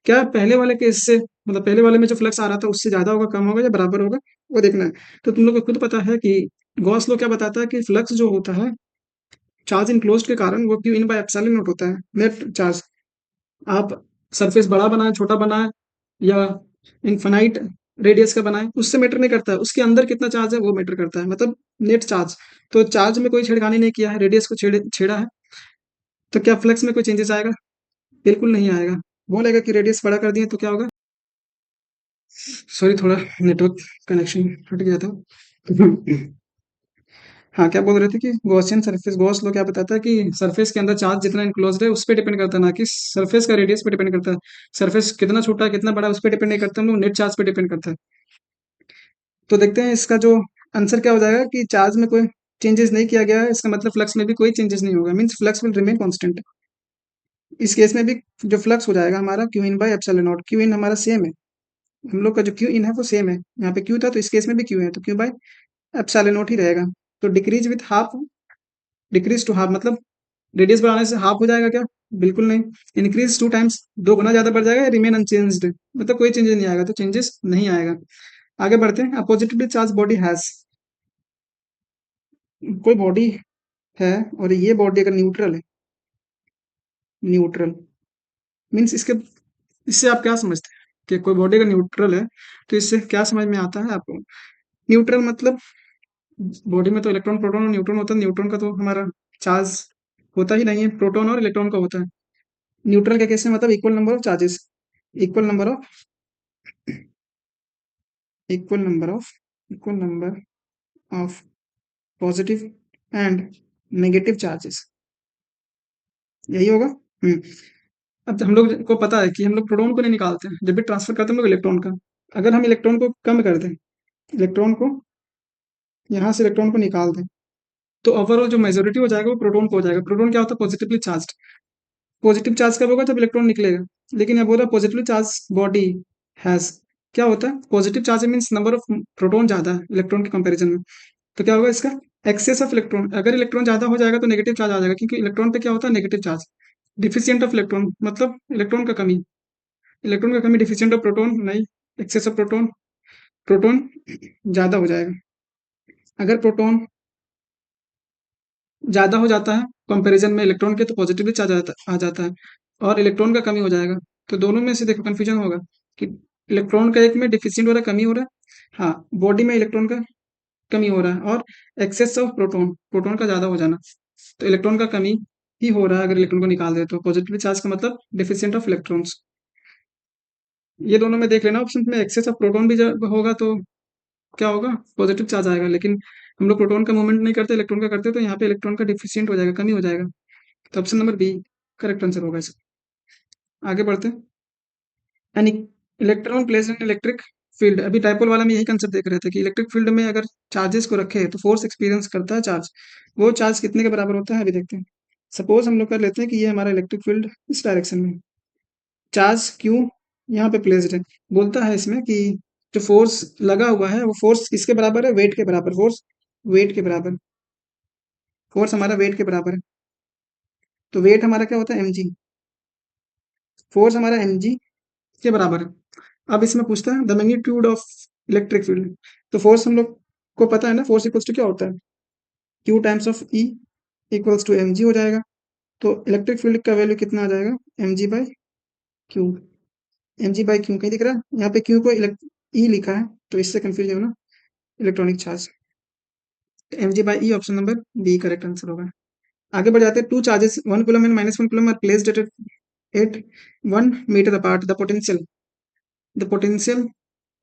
क्या पहले वाले केस से, मतलब पहले वाले में जो फ्लक्स आ रहा था उससे ज्यादा होगा, कम होगा, या बराबर होगा, वो देखना है। तो तुम लोग को खुद पता है कि गॉस लॉ क्या बताता है कि फ्लक्स जो होता है, चार्ज इनक्लोज्ड के कारण वो Q in by epsilon not होता है, नेट चार्ज। आप सरफेस बड़ा बनाए, छोटा बनाए या इनफाइनाइट रेडियस का बनाए, उससे मैटर नहीं करता है, उसके अंदर कितना चार्ज है वो मैटर करता है, मतलब नेट चार्ज। तो चार्ज में कोई छेड़खानी नहीं किया है, रेडियस को छेड़ा है, तो क्या फ्लक्स में कोई चेंजेस आएगा? बिल्कुल नहीं आएगा। बोलेगा कि रेडियस बड़ा कर दिए तो क्या होगा? सॉरी, थोड़ा नेटवर्क कनेक्शन हट गया था। हाँ, क्या बोल रहे थे कि गॉसियन सरफेस, गॉस लॉ क्या बताता है कि सरफेस के अंदर चार्ज जितना इनक्लोज्ड है उस पे डिपेंड करता है, ना कि सरफेस का रेडियस पे डिपेंड करता है। सरफेस कितना छोटा है कितना बड़ा है उस पे डिपेंड नहीं करता, हम लोग नेट चार्ज पे डिपेंड करता है। तो देखते हैं इसका जो आंसर क्या हो जाएगा कि चार्ज में कोई चेंजेस नहीं किया गया है, इसका मतलब फ्लक्स में भी कोई चेंजेस नहीं होगा, means flux will remain constant. इस केस में भी जो फ्लक्स हो जाएगा हमारा q in by epsilon not, q in हमारा सेम है, हम लोग का जो क्यू इन है वो सेम है, यहाँ पे क्यू था तो इस केस में भी क्यू है, तो क्यू बाई एप्सिलॉन नॉट ही रहेगा। तो decrease with half, decrease to half मतलब रेडियस बढ़ाने से हाफ हो जाएगा क्या? बिल्कुल नहीं। इंक्रीज टू टाइम्स, दो गुना ज्यादा बढ़ जाएगा, रिमेन अनचेंज्ड मतलब कोई चेंजेस नहीं आएगा, तो चेंजेस नहीं आएगा। आगे बढ़ते हैं। पॉजिटिवली चार्ज बॉडी हैज, कोई बॉडी है और ये बॉडी अगर न्यूट्रल है, न्यूट्रल मीन्स इसके, इससे आप क्या समझते हैं कि कोई बॉडी अगर न्यूट्रल है तो इससे क्या समझ में आता है आपको? न्यूट्रल मतलब बॉडी में तो इलेक्ट्रॉन प्रोटॉन और न्यूट्रॉन होता है, न्यूट्रॉन का तो हमारा चार्ज होता ही नहीं है, प्रोटॉन और इलेक्ट्रॉन का होता है। न्यूट्रल के केस में मतलब equal number of charges, equal number of, equal number of, equal number of positive and negative charges, यही होगा। हम्म। अब हम लोग को पता है कि हम लोग प्रोटॉन को नहीं निकालते हैं, जब भी ट्रांसफर करते हैं हम लोग इलेक्ट्रॉन का। अगर हम इलेक्ट्रॉन को कम कर दें, इलेक्ट्रॉन को यहाँ से इलेक्ट्रॉन को निकाल दें, तो ओवरऑल जो मेजोरिटी हो जाएगा वो प्रोटॉन को हो जाएगा। प्रोटॉन क्या होता है? Positively charge. पॉजिटिव चार्ज कब होगा? जब इलेक्ट्रॉन निकलेगा। लेकिन अब बोल रहा पॉजिटिवली चार्ज बॉडी हैज, क्या होता है? Positive charge means number of proton ज्यादा है इलेक्ट्रॉन के कंपैरिजन में, तो क्या होगा इसका? Excess of electron. अगर इलेक्ट्रॉन ज्यादा हो जाएगा तो नेगेटिव चार्ज आ जाएगा, क्योंकि इलेक्ट्रॉन पे क्या होता है? Negative charge. Deficient of electron मतलब इलेक्ट्रॉन का कमी, इलेक्ट्रॉन का कमी, डिफिशियंट ऑफ प्रोटॉन नहीं, एक्सेस ऑफ प्रोटॉन, प्रोटॉन ज्यादा हो जाएगा। अगर प्रोटॉन ज़्यादा हो जाता है कंपैरिजन में इलेक्ट्रॉन के, तो पॉजिटिवली चार्ज आ जाता है, और इलेक्ट्रॉन का कमी हो जाएगा। तो दोनों में से देखो कंफ्यूजन होगा कि इलेक्ट्रॉन का एक में डिफिशियंट हो रहा है, कमी हो रहा है, हाँ बॉडी में इलेक्ट्रॉन का कमी हो रहा है, और एक्सेस ऑफ प्रोटॉन, प्रोटॉन का ज़्यादा हो जाना, तो इलेक्ट्रॉन का कमी ही हो रहा है अगर इलेक्ट्रॉन को निकाल दे तो। पॉजिटिवली चार्ज का मतलब डिफिशियंट ऑफ इलेक्ट्रॉन्स। ये दोनों में देख लेना ऑप्शन में, एक्सेस ऑफ प्रोटॉन भी जब होगा तो क्या होगा? पॉजिटिव चार्ज आएगा। लेकिन हम लोग प्रोटॉन का मूवमेंट नहीं करते, इलेक्ट्रॉन का करते, तो यहाँ पे इलेक्ट्रॉन का डिफिशियंट हो जाएगा, कमी हो जाएगा। तो option number B correct answer होगा इसका। आगे बढ़ते हैं। An electron place in electric field, अभी डाइपोल वाला में यही कंसेप्ट देख रहे थे कि इलेक्ट्रिक फील्ड में अगर चार्जेस को रखे तो फोर्स एक्सपीरियंस करता है चार्ज, वो चार्ज कितने के बराबर होता है अभी देखते हैं। सपोज हम लोग कर लेते हैं कि ये हमारा इलेक्ट्रिक फील्ड इस डायरेक्शन में, चार्ज क्यू यहाँ पे प्लेस्ड है, बोलता है इसमें कि जो फोर्स लगा हुआ है वो फोर्स किसके बराबर है? वेट के बराबर। फोर्स वेट के बराबर, फोर्स हमारा वेट के बराबर है, तो वेट हमारा क्या होता है? mg, फोर्स हमारा mg के बराबर है। अब इसमें पूछता है the magnitude of electric field, तो फोर्स हम लोग को पता है ना, फोर्स इक्वल्स टू क्या होता है? Q times of E equals to mg हो जाएगा। तो इलेक्ट्रिक फील्ड का वैल्यू कितना आ जाएगा? mg by Q. mg by Q कहीं दिख रहा है? यहाँ पे क्यू को ई लिखा है तो इससे कंफ्यूज हो ना, electronic charge. mg by E option number B correct answer होगा। आगे बढ़ जाते हैं। Two charges 1 coulomb and -1 coulomb are placed at 1 metre apart, the potential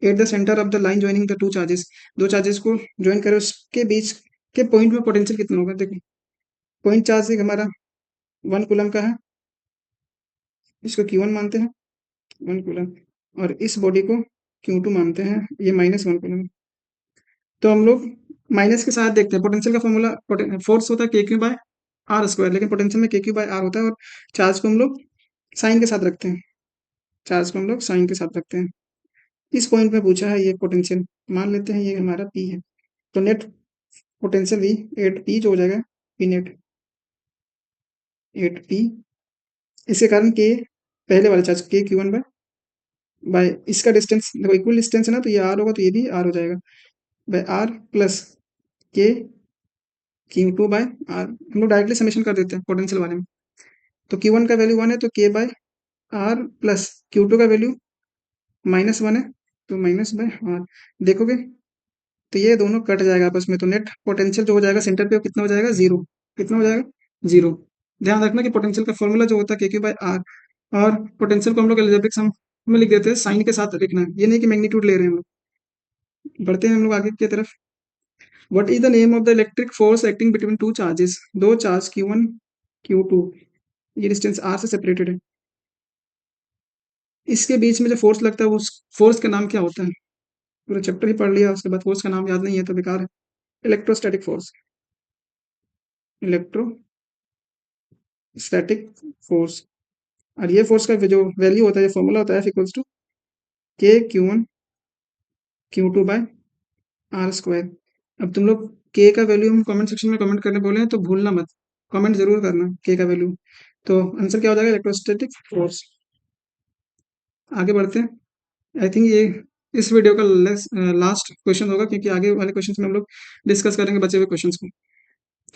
at the centre of the line joining the two charges, दो charges को join करें उसके बीच के पॉइंट में पोटेंशियल कितना होगा? देखो पॉइंट चार्ज एक हमारा 1 कूलम का है, इसको Q1 मानते हैं, 1 कूलम, और इस बॉडी को Q2 मानते हैं, ये -1 कूलम। तो हम लोग माइनस के साथ देखते हैं, पोटेंशियल का फॉर्मूला, फोर्स होता है k Q by are square, लेकिन पोटेंशियल में के क्यू बाय आर होता है, और चार्ज को हम लोग साइन के साथ रखते हैं, चार्ज को हम लोग साइन के साथ रखते हैं। इस पॉइंट में पूछा है ये पोटेंशियल, मान लेते हैं ये हमारा पी है, तो नेट पोटेंशियल भी 8p जो हो जाएगा, पी नेट 8p। इसके कारण के पहले वाले चार्ज के Q1 बाय इसका डिस्टेंस देखो, इक्वल डिस्टेंस है ना, तो ये आर होगा तो ये भी आर हो जाएगा, बाय आर प्लस के Q2 बाय आर, हम लोग डायरेक्टली समेशन कर देते हैं पोटेंशियल वाले में। तो Q1 का वैल्यू 1 है तो K bye are plus Q2 का वैल्यू -1 है तो माइनस बाय आर। देखोगे तो ये दोनों कट जाएगा आपस में, तो नेट पोटेंशियल जो हो जाएगा सेंटर पे वो कितना हो जाएगा, जीरो। कितना हो जाएगा, जीरो। ध्यान रखना कि पोटेंशियल का फॉर्मूला जो होता है के क्यू बाय आर, और पोटेंशियल को हम लोग एल्जेब्रिक सम में लिख देते हैं, साइन के साथ लिखना है, ये नहीं कि मैग्नीट्यूड ले रहे हैं हम लोग। बढ़ते हैं हम लोग आगे की तरफ। What is the name of the electric force acting between two charges, दो चार्ज Q1 Q2, ये डिस्टेंस r से सेपरेटेड है, इसके बीच में जो फोर्स लगता है उस फोर्स का नाम क्या होता है। पूरा चैप्टर ही पढ़ लिया, उसके बाद फोर्स का नाम याद नहीं है तो बेकार है। Electrostatic force, electrostatic force. और ये फोर्स का जो वैल्यू होता है, ये फॉर्मूला होता है F इक्वल्स टू के Q1 Q2 bye are square. अब तुम लोग के का वैल्यू हम कमेंट सेक्शन में कमेंट करने बोले हैं तो भूलना मत, कमेंट जरूर करना के का वैल्यू। तो आंसर क्या हो जाएगा, इलेक्ट्रोस्टैटिक फोर्स। आगे बढ़ते हैं। आई थिंक ये इस वीडियो का लास्ट क्वेश्चन होगा, क्योंकि आगे वाले क्वेश्चन में हम लोग डिस्कस करेंगे बचे हुए क्वेश्चन को,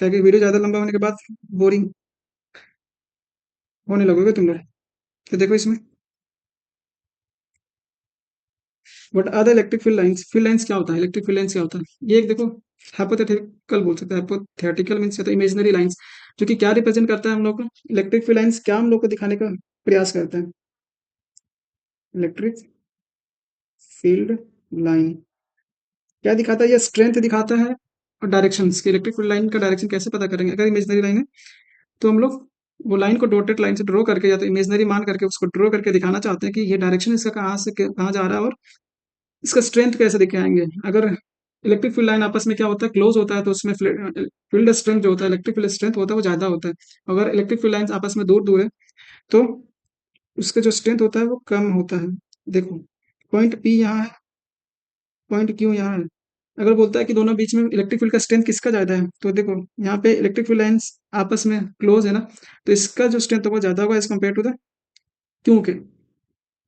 ताकि वीडियो ज़्यादा लंबा होने के बाद बोरिंग होने लगोगे तुम लोग। तो देखो इसमें, what are the electric field lines, field lines क्या होता है, इलेक्ट्रिक फील्ड लाइंस क्या होता है। ये एक देखो हाइपोथेटिकल बोल सकते हैं, हाइपोथेटिकल मीन्स तो इमेजिनरी लाइंस, जो कि क्या रिप्रेजेंट करता है हम लोग को, इलेक्ट्रिक फील्ड लाइंस क्या हम लोग को दिखाने का प्रयास करते हैं। इलेक्ट्रिक फील्ड लाइन क्या दिखाता है, ये स्ट्रेंथ दिखाता है और डायरेक्शंस की। इलेक्ट्रिक फील्ड लाइन का डायरेक्शन कैसे पता करेंगे, अगर इमेजिनरी लाइन है तो हम लोग वो लाइन को डॉटेड लाइन से ड्रॉ करके या तो इमेजिनरी मान करके उसको ड्रॉ करके दिखाना चाहते हैं कि ये डायरेक्शन इसका कहाँ से कहाँ जा रहा है, और इसका स्ट्रेंथ कैसे दिखाएंगे। अगर इलेक्ट्रिक फील्ड लाइन आपस में क्या होता है, क्लोज होता है, तो उसमें फील्ड स्ट्रेंथ जो होता है, इलेक्ट्रिक फील्ड स्ट्रेंथ होता है वो ज्यादा होता है। अगर इलेक्ट्रिक फील्ड लाइन आपस में दूर दूर है तो उसका जो स्ट्रेंथ होता है वो कम होता है। देखो पॉइंट पी यहाँ है, पॉइंट क्यू यहाँ है। अगर बोलता है कि दोनों बीच में इलेक्ट्रिक फील्ड का स्ट्रेंथ किसका ज्यादा है, तो देखो यहाँ पे इलेक्ट्रिक फील्ड लाइंस आपस में क्लोज है ना, तो इसका जो स्ट्रेंथ होगा ज्यादा होगा as compared to the Q के।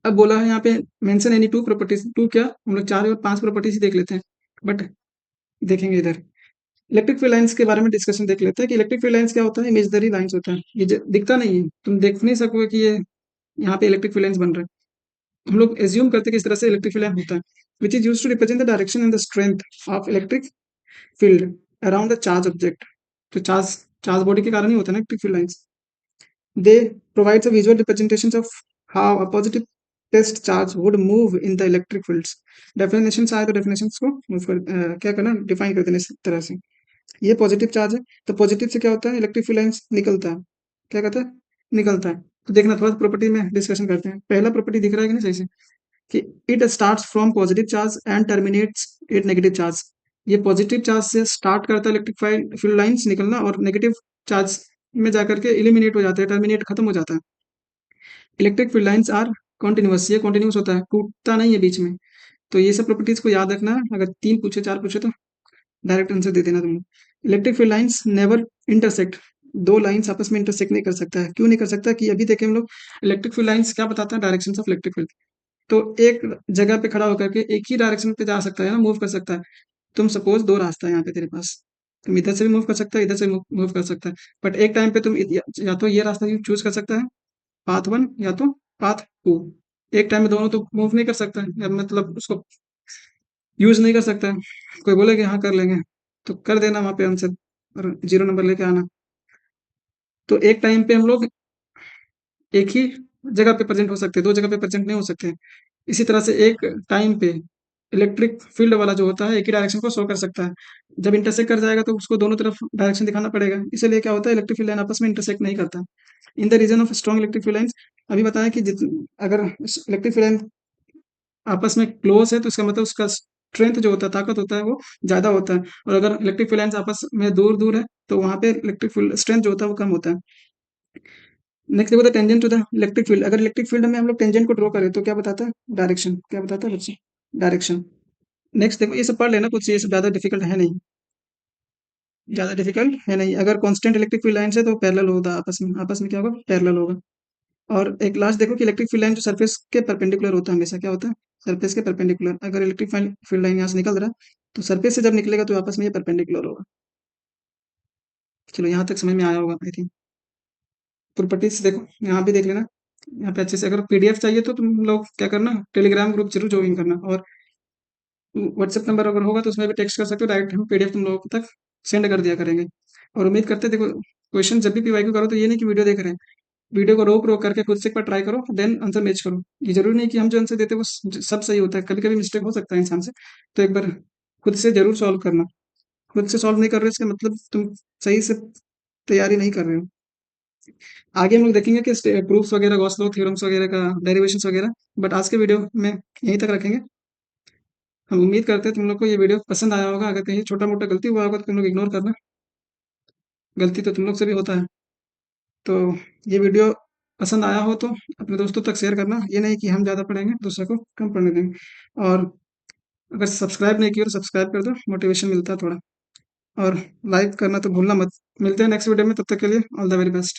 अब बोला है यहाँ पे mention any two properties, two क्या, हम लोग 4 और 5 प्रॉपर्टीज ही देख लेते हैं, बट देखेंगे इधर इलेक्ट्रिक फील्ड लाइंस के बारे में डिस्कशन देख लेते हैं कि इलेक्ट्रिक फील्ड लाइंस क्या होता है, इमेजिनरी लाइंस होता है, ये दिखता नहीं है, तुम देख नहीं सकोगे कि ये यहाँ पे इलेक्ट्रिक फील्ड लाइंस बन रहा है। हम लोग एज्यूम करते हैं कि इस तरह से इलेक्ट्रिक फील्ड लाइन होता है, which is use to represent the direction and the strength of electric field around the charge object. तो चार्ज चार्ज बॉडी के कारण ही होता है ना electric field lines. They provides a visual representation of how a positive test charge would move in the electric fields. Definition आए तो definition को move क्या करना, डिफाइन कर देना इस तरह से। ये पॉजिटिव चार्ज है, तो पॉजिटिव से क्या होता है, इलेक्ट्रिक फील्ड लाइंस निकलता है, क्या कहता है, निकलता है। तो देखना थोड़ा प्रॉपर्टी में डिस्कशन करते हैं। पहला प्रॉपर्टी दिख रहा है कि नहीं सही से, कि it starts from positive charge and terminates at negative charge. ये पॉजिटिव चार्ज से स्टार्ट करता है इलेक्ट्रिक फील्ड लाइंस निकलना, और नेगेटिव चार्ज में जाकर के इलिमिनेट हो जाता है, टर्मिनेट खत्म हो जाता है। Electric field lines are continuous, ये कॉन्टिन्यूस होता है, टूटता नहीं है बीच में। तो ये सब प्रॉपर्टीज को याद रखना, अगर 3 पूछे 4 पूछे तो डायरेक्ट आंसर दे देना तुम। Electric field lines never intersect, दो लाइंस आपस में इंटरसेक्ट नहीं कर सकता है। क्यों नहीं कर सकता, कि अभी देखें हम लोग इलेक्ट्रिक फील्ड लाइंस क्या बताता है, डायरेक्शन ऑफ इलेक्ट्रिक फील्ड। तो एक जगह पे खड़ा होकर के एक ही डायरेक्शन पे जा सकता है ना, मूव कर सकता है। तुम सपोज 2 रास्ता है यहाँ पे तेरे पास, तुम इधर से भी मूव कर सकता है, इधर से मूव कर सकता है, बट एक टाइम पे तुम या तो ये रास्ता चूज कर सकता है, पाथ 1 या तो पाथ 2। एक टाइम में दोनों तो मूव नहीं कर सकता है, या मतलब उसको यूज नहीं कर सकता है। कोई बोले कि हाँ कर लेंगे, तो कर देना वहां पे आंसर और 0 नंबर लेके आना। तो एक टाइम पे हम लोग एक ही जगह पे प्रेजेंट हो सकते हैं, 2 जगह पे प्रेजेंट नहीं हो सकते हैं। इसी तरह से एक टाइम पे इलेक्ट्रिक फील्ड वाला जो होता है एक ही डायरेक्शन को शो कर सकता है। जब इंटरसेक्ट कर जाएगा तो उसको दोनों तरफ डायरेक्शन दिखाना पड़ेगा, इसीलिए क्या होता है, इलेक्ट्रिक फील्ड लाइन आपस में इंटरसेक्ट नहीं करता। In the region of strong electric field lines, अभी बताया कि अगर इलेक्ट्रिक फील्ड लाइन आपस में क्लोज है तो इसका मतलब उसका स्ट्रेंथ जो होता है, ताकत होता है वो ज्यादा होता है। और अगर इलेक्ट्रिक फील्ड लाइंस आपस में दूर दूर है तो वहां पे इलेक्ट्रिक फील्ड स्ट्रेंथ जो होता है वो कम होता है। नेक्स्ट देखो tangent to the electric field, अगर इलेक्ट्रिक फील्ड में हम लोग टेंजेंट को ड्रॉ करें तो क्या बताता है, डायरेक्शन, क्या बताता है बच्चे, डायरेक्शन। नेक्स्ट देखो ये सब पढ़ लेना, कुछ ये सब ज्यादा डिफिकल्ट है नहीं, ज्यादा डिफिकल्ट है नहीं। अगर कांस्टेंट इलेक्ट्रिक फील्ड लाइन है तो पैरेलल होगा आपस में क्या होगा, पैरेलल होगा। और एक लास्ट देखो कि इलेक्ट्रिक फील्ड लाइन जो सरफेस के परपेंडिकुलर होता है, हमेशा क्या होता है, सरफेस के परपेंडिकुलर। अगर इलेक्ट्रिक फील्ड लाइन यहाँ से निकल रहा है तो सरफेस से जब निकलेगा तो आपस में ये परपेंडिकुलर होगा। चलो यहाँ तक समझ में आया होगा आई थिंक। प्रॉपर्टीज देखो, यहाँ भी देख लेना, यहाँ पे अच्छे से। अगर पीडीएफ चाहिए तो तुम लोग क्या करना, टेलीग्राम ग्रुप जरूर ज्वाइन करना, और व्हाट्सएप नंबर अगर होगा तो उसमें भी टेक्स्ट कर सकते हो, डायरेक्ट हम पीडीएफ तुम लोगों तक सेंड कर दिया करेंगे। और उम्मीद करते हैं, देखो क्वेश्चन जब भी पीवाईक्यू करो तो ये नहीं कि वीडियो देख रहे हैं, वीडियो को रोक रोक करके खुद से एक बार ट्राई करो, देन आंसर मैच करो। ये जरूरी नहीं कि हम जो आंसर देते हैं वो सब सही होता है, कभी कभी मिस्टेक हो सकता है इंसान से। तो एक बार खुद से जरूर सॉल्व करना। खुद से सॉल्व नहीं कर रहे हो इसका मतलब तुम सही से तैयारी नहीं कर रहे हो। आगे हम लोग देखेंगे कि प्रूफ्स वगैरह, गॉस लॉ, थ्योरम्स वगैरह का, डेरिवेशंस वगैरह। बट आज के वीडियो में यहीं तक रखेंगे। हम उम्मीद करते हैं तुम लोग को ये वीडियो पसंद आया होगा। अगर कहीं छोटा मोटा गलती हुआ होगा तो तुम लोग इग्नोर करना, गलती तो तुम लोग से भी होता है। तो ये वीडियो पसंद आया हो तो अपने दोस्तों तक शेयर करना, ये नहीं कि हम ज़्यादा पढ़ेंगे दूसरे को कम पढ़ने देंगे। और अगर सब्सक्राइब नहीं किया तो सब्सक्राइब कर दो, मोटिवेशन मिलता है थोड़ा। और लाइक करना तो भूलना मत। मिलते हैं नेक्स्ट वीडियो में, तब तक के लिए ऑल द वेरी बेस्ट।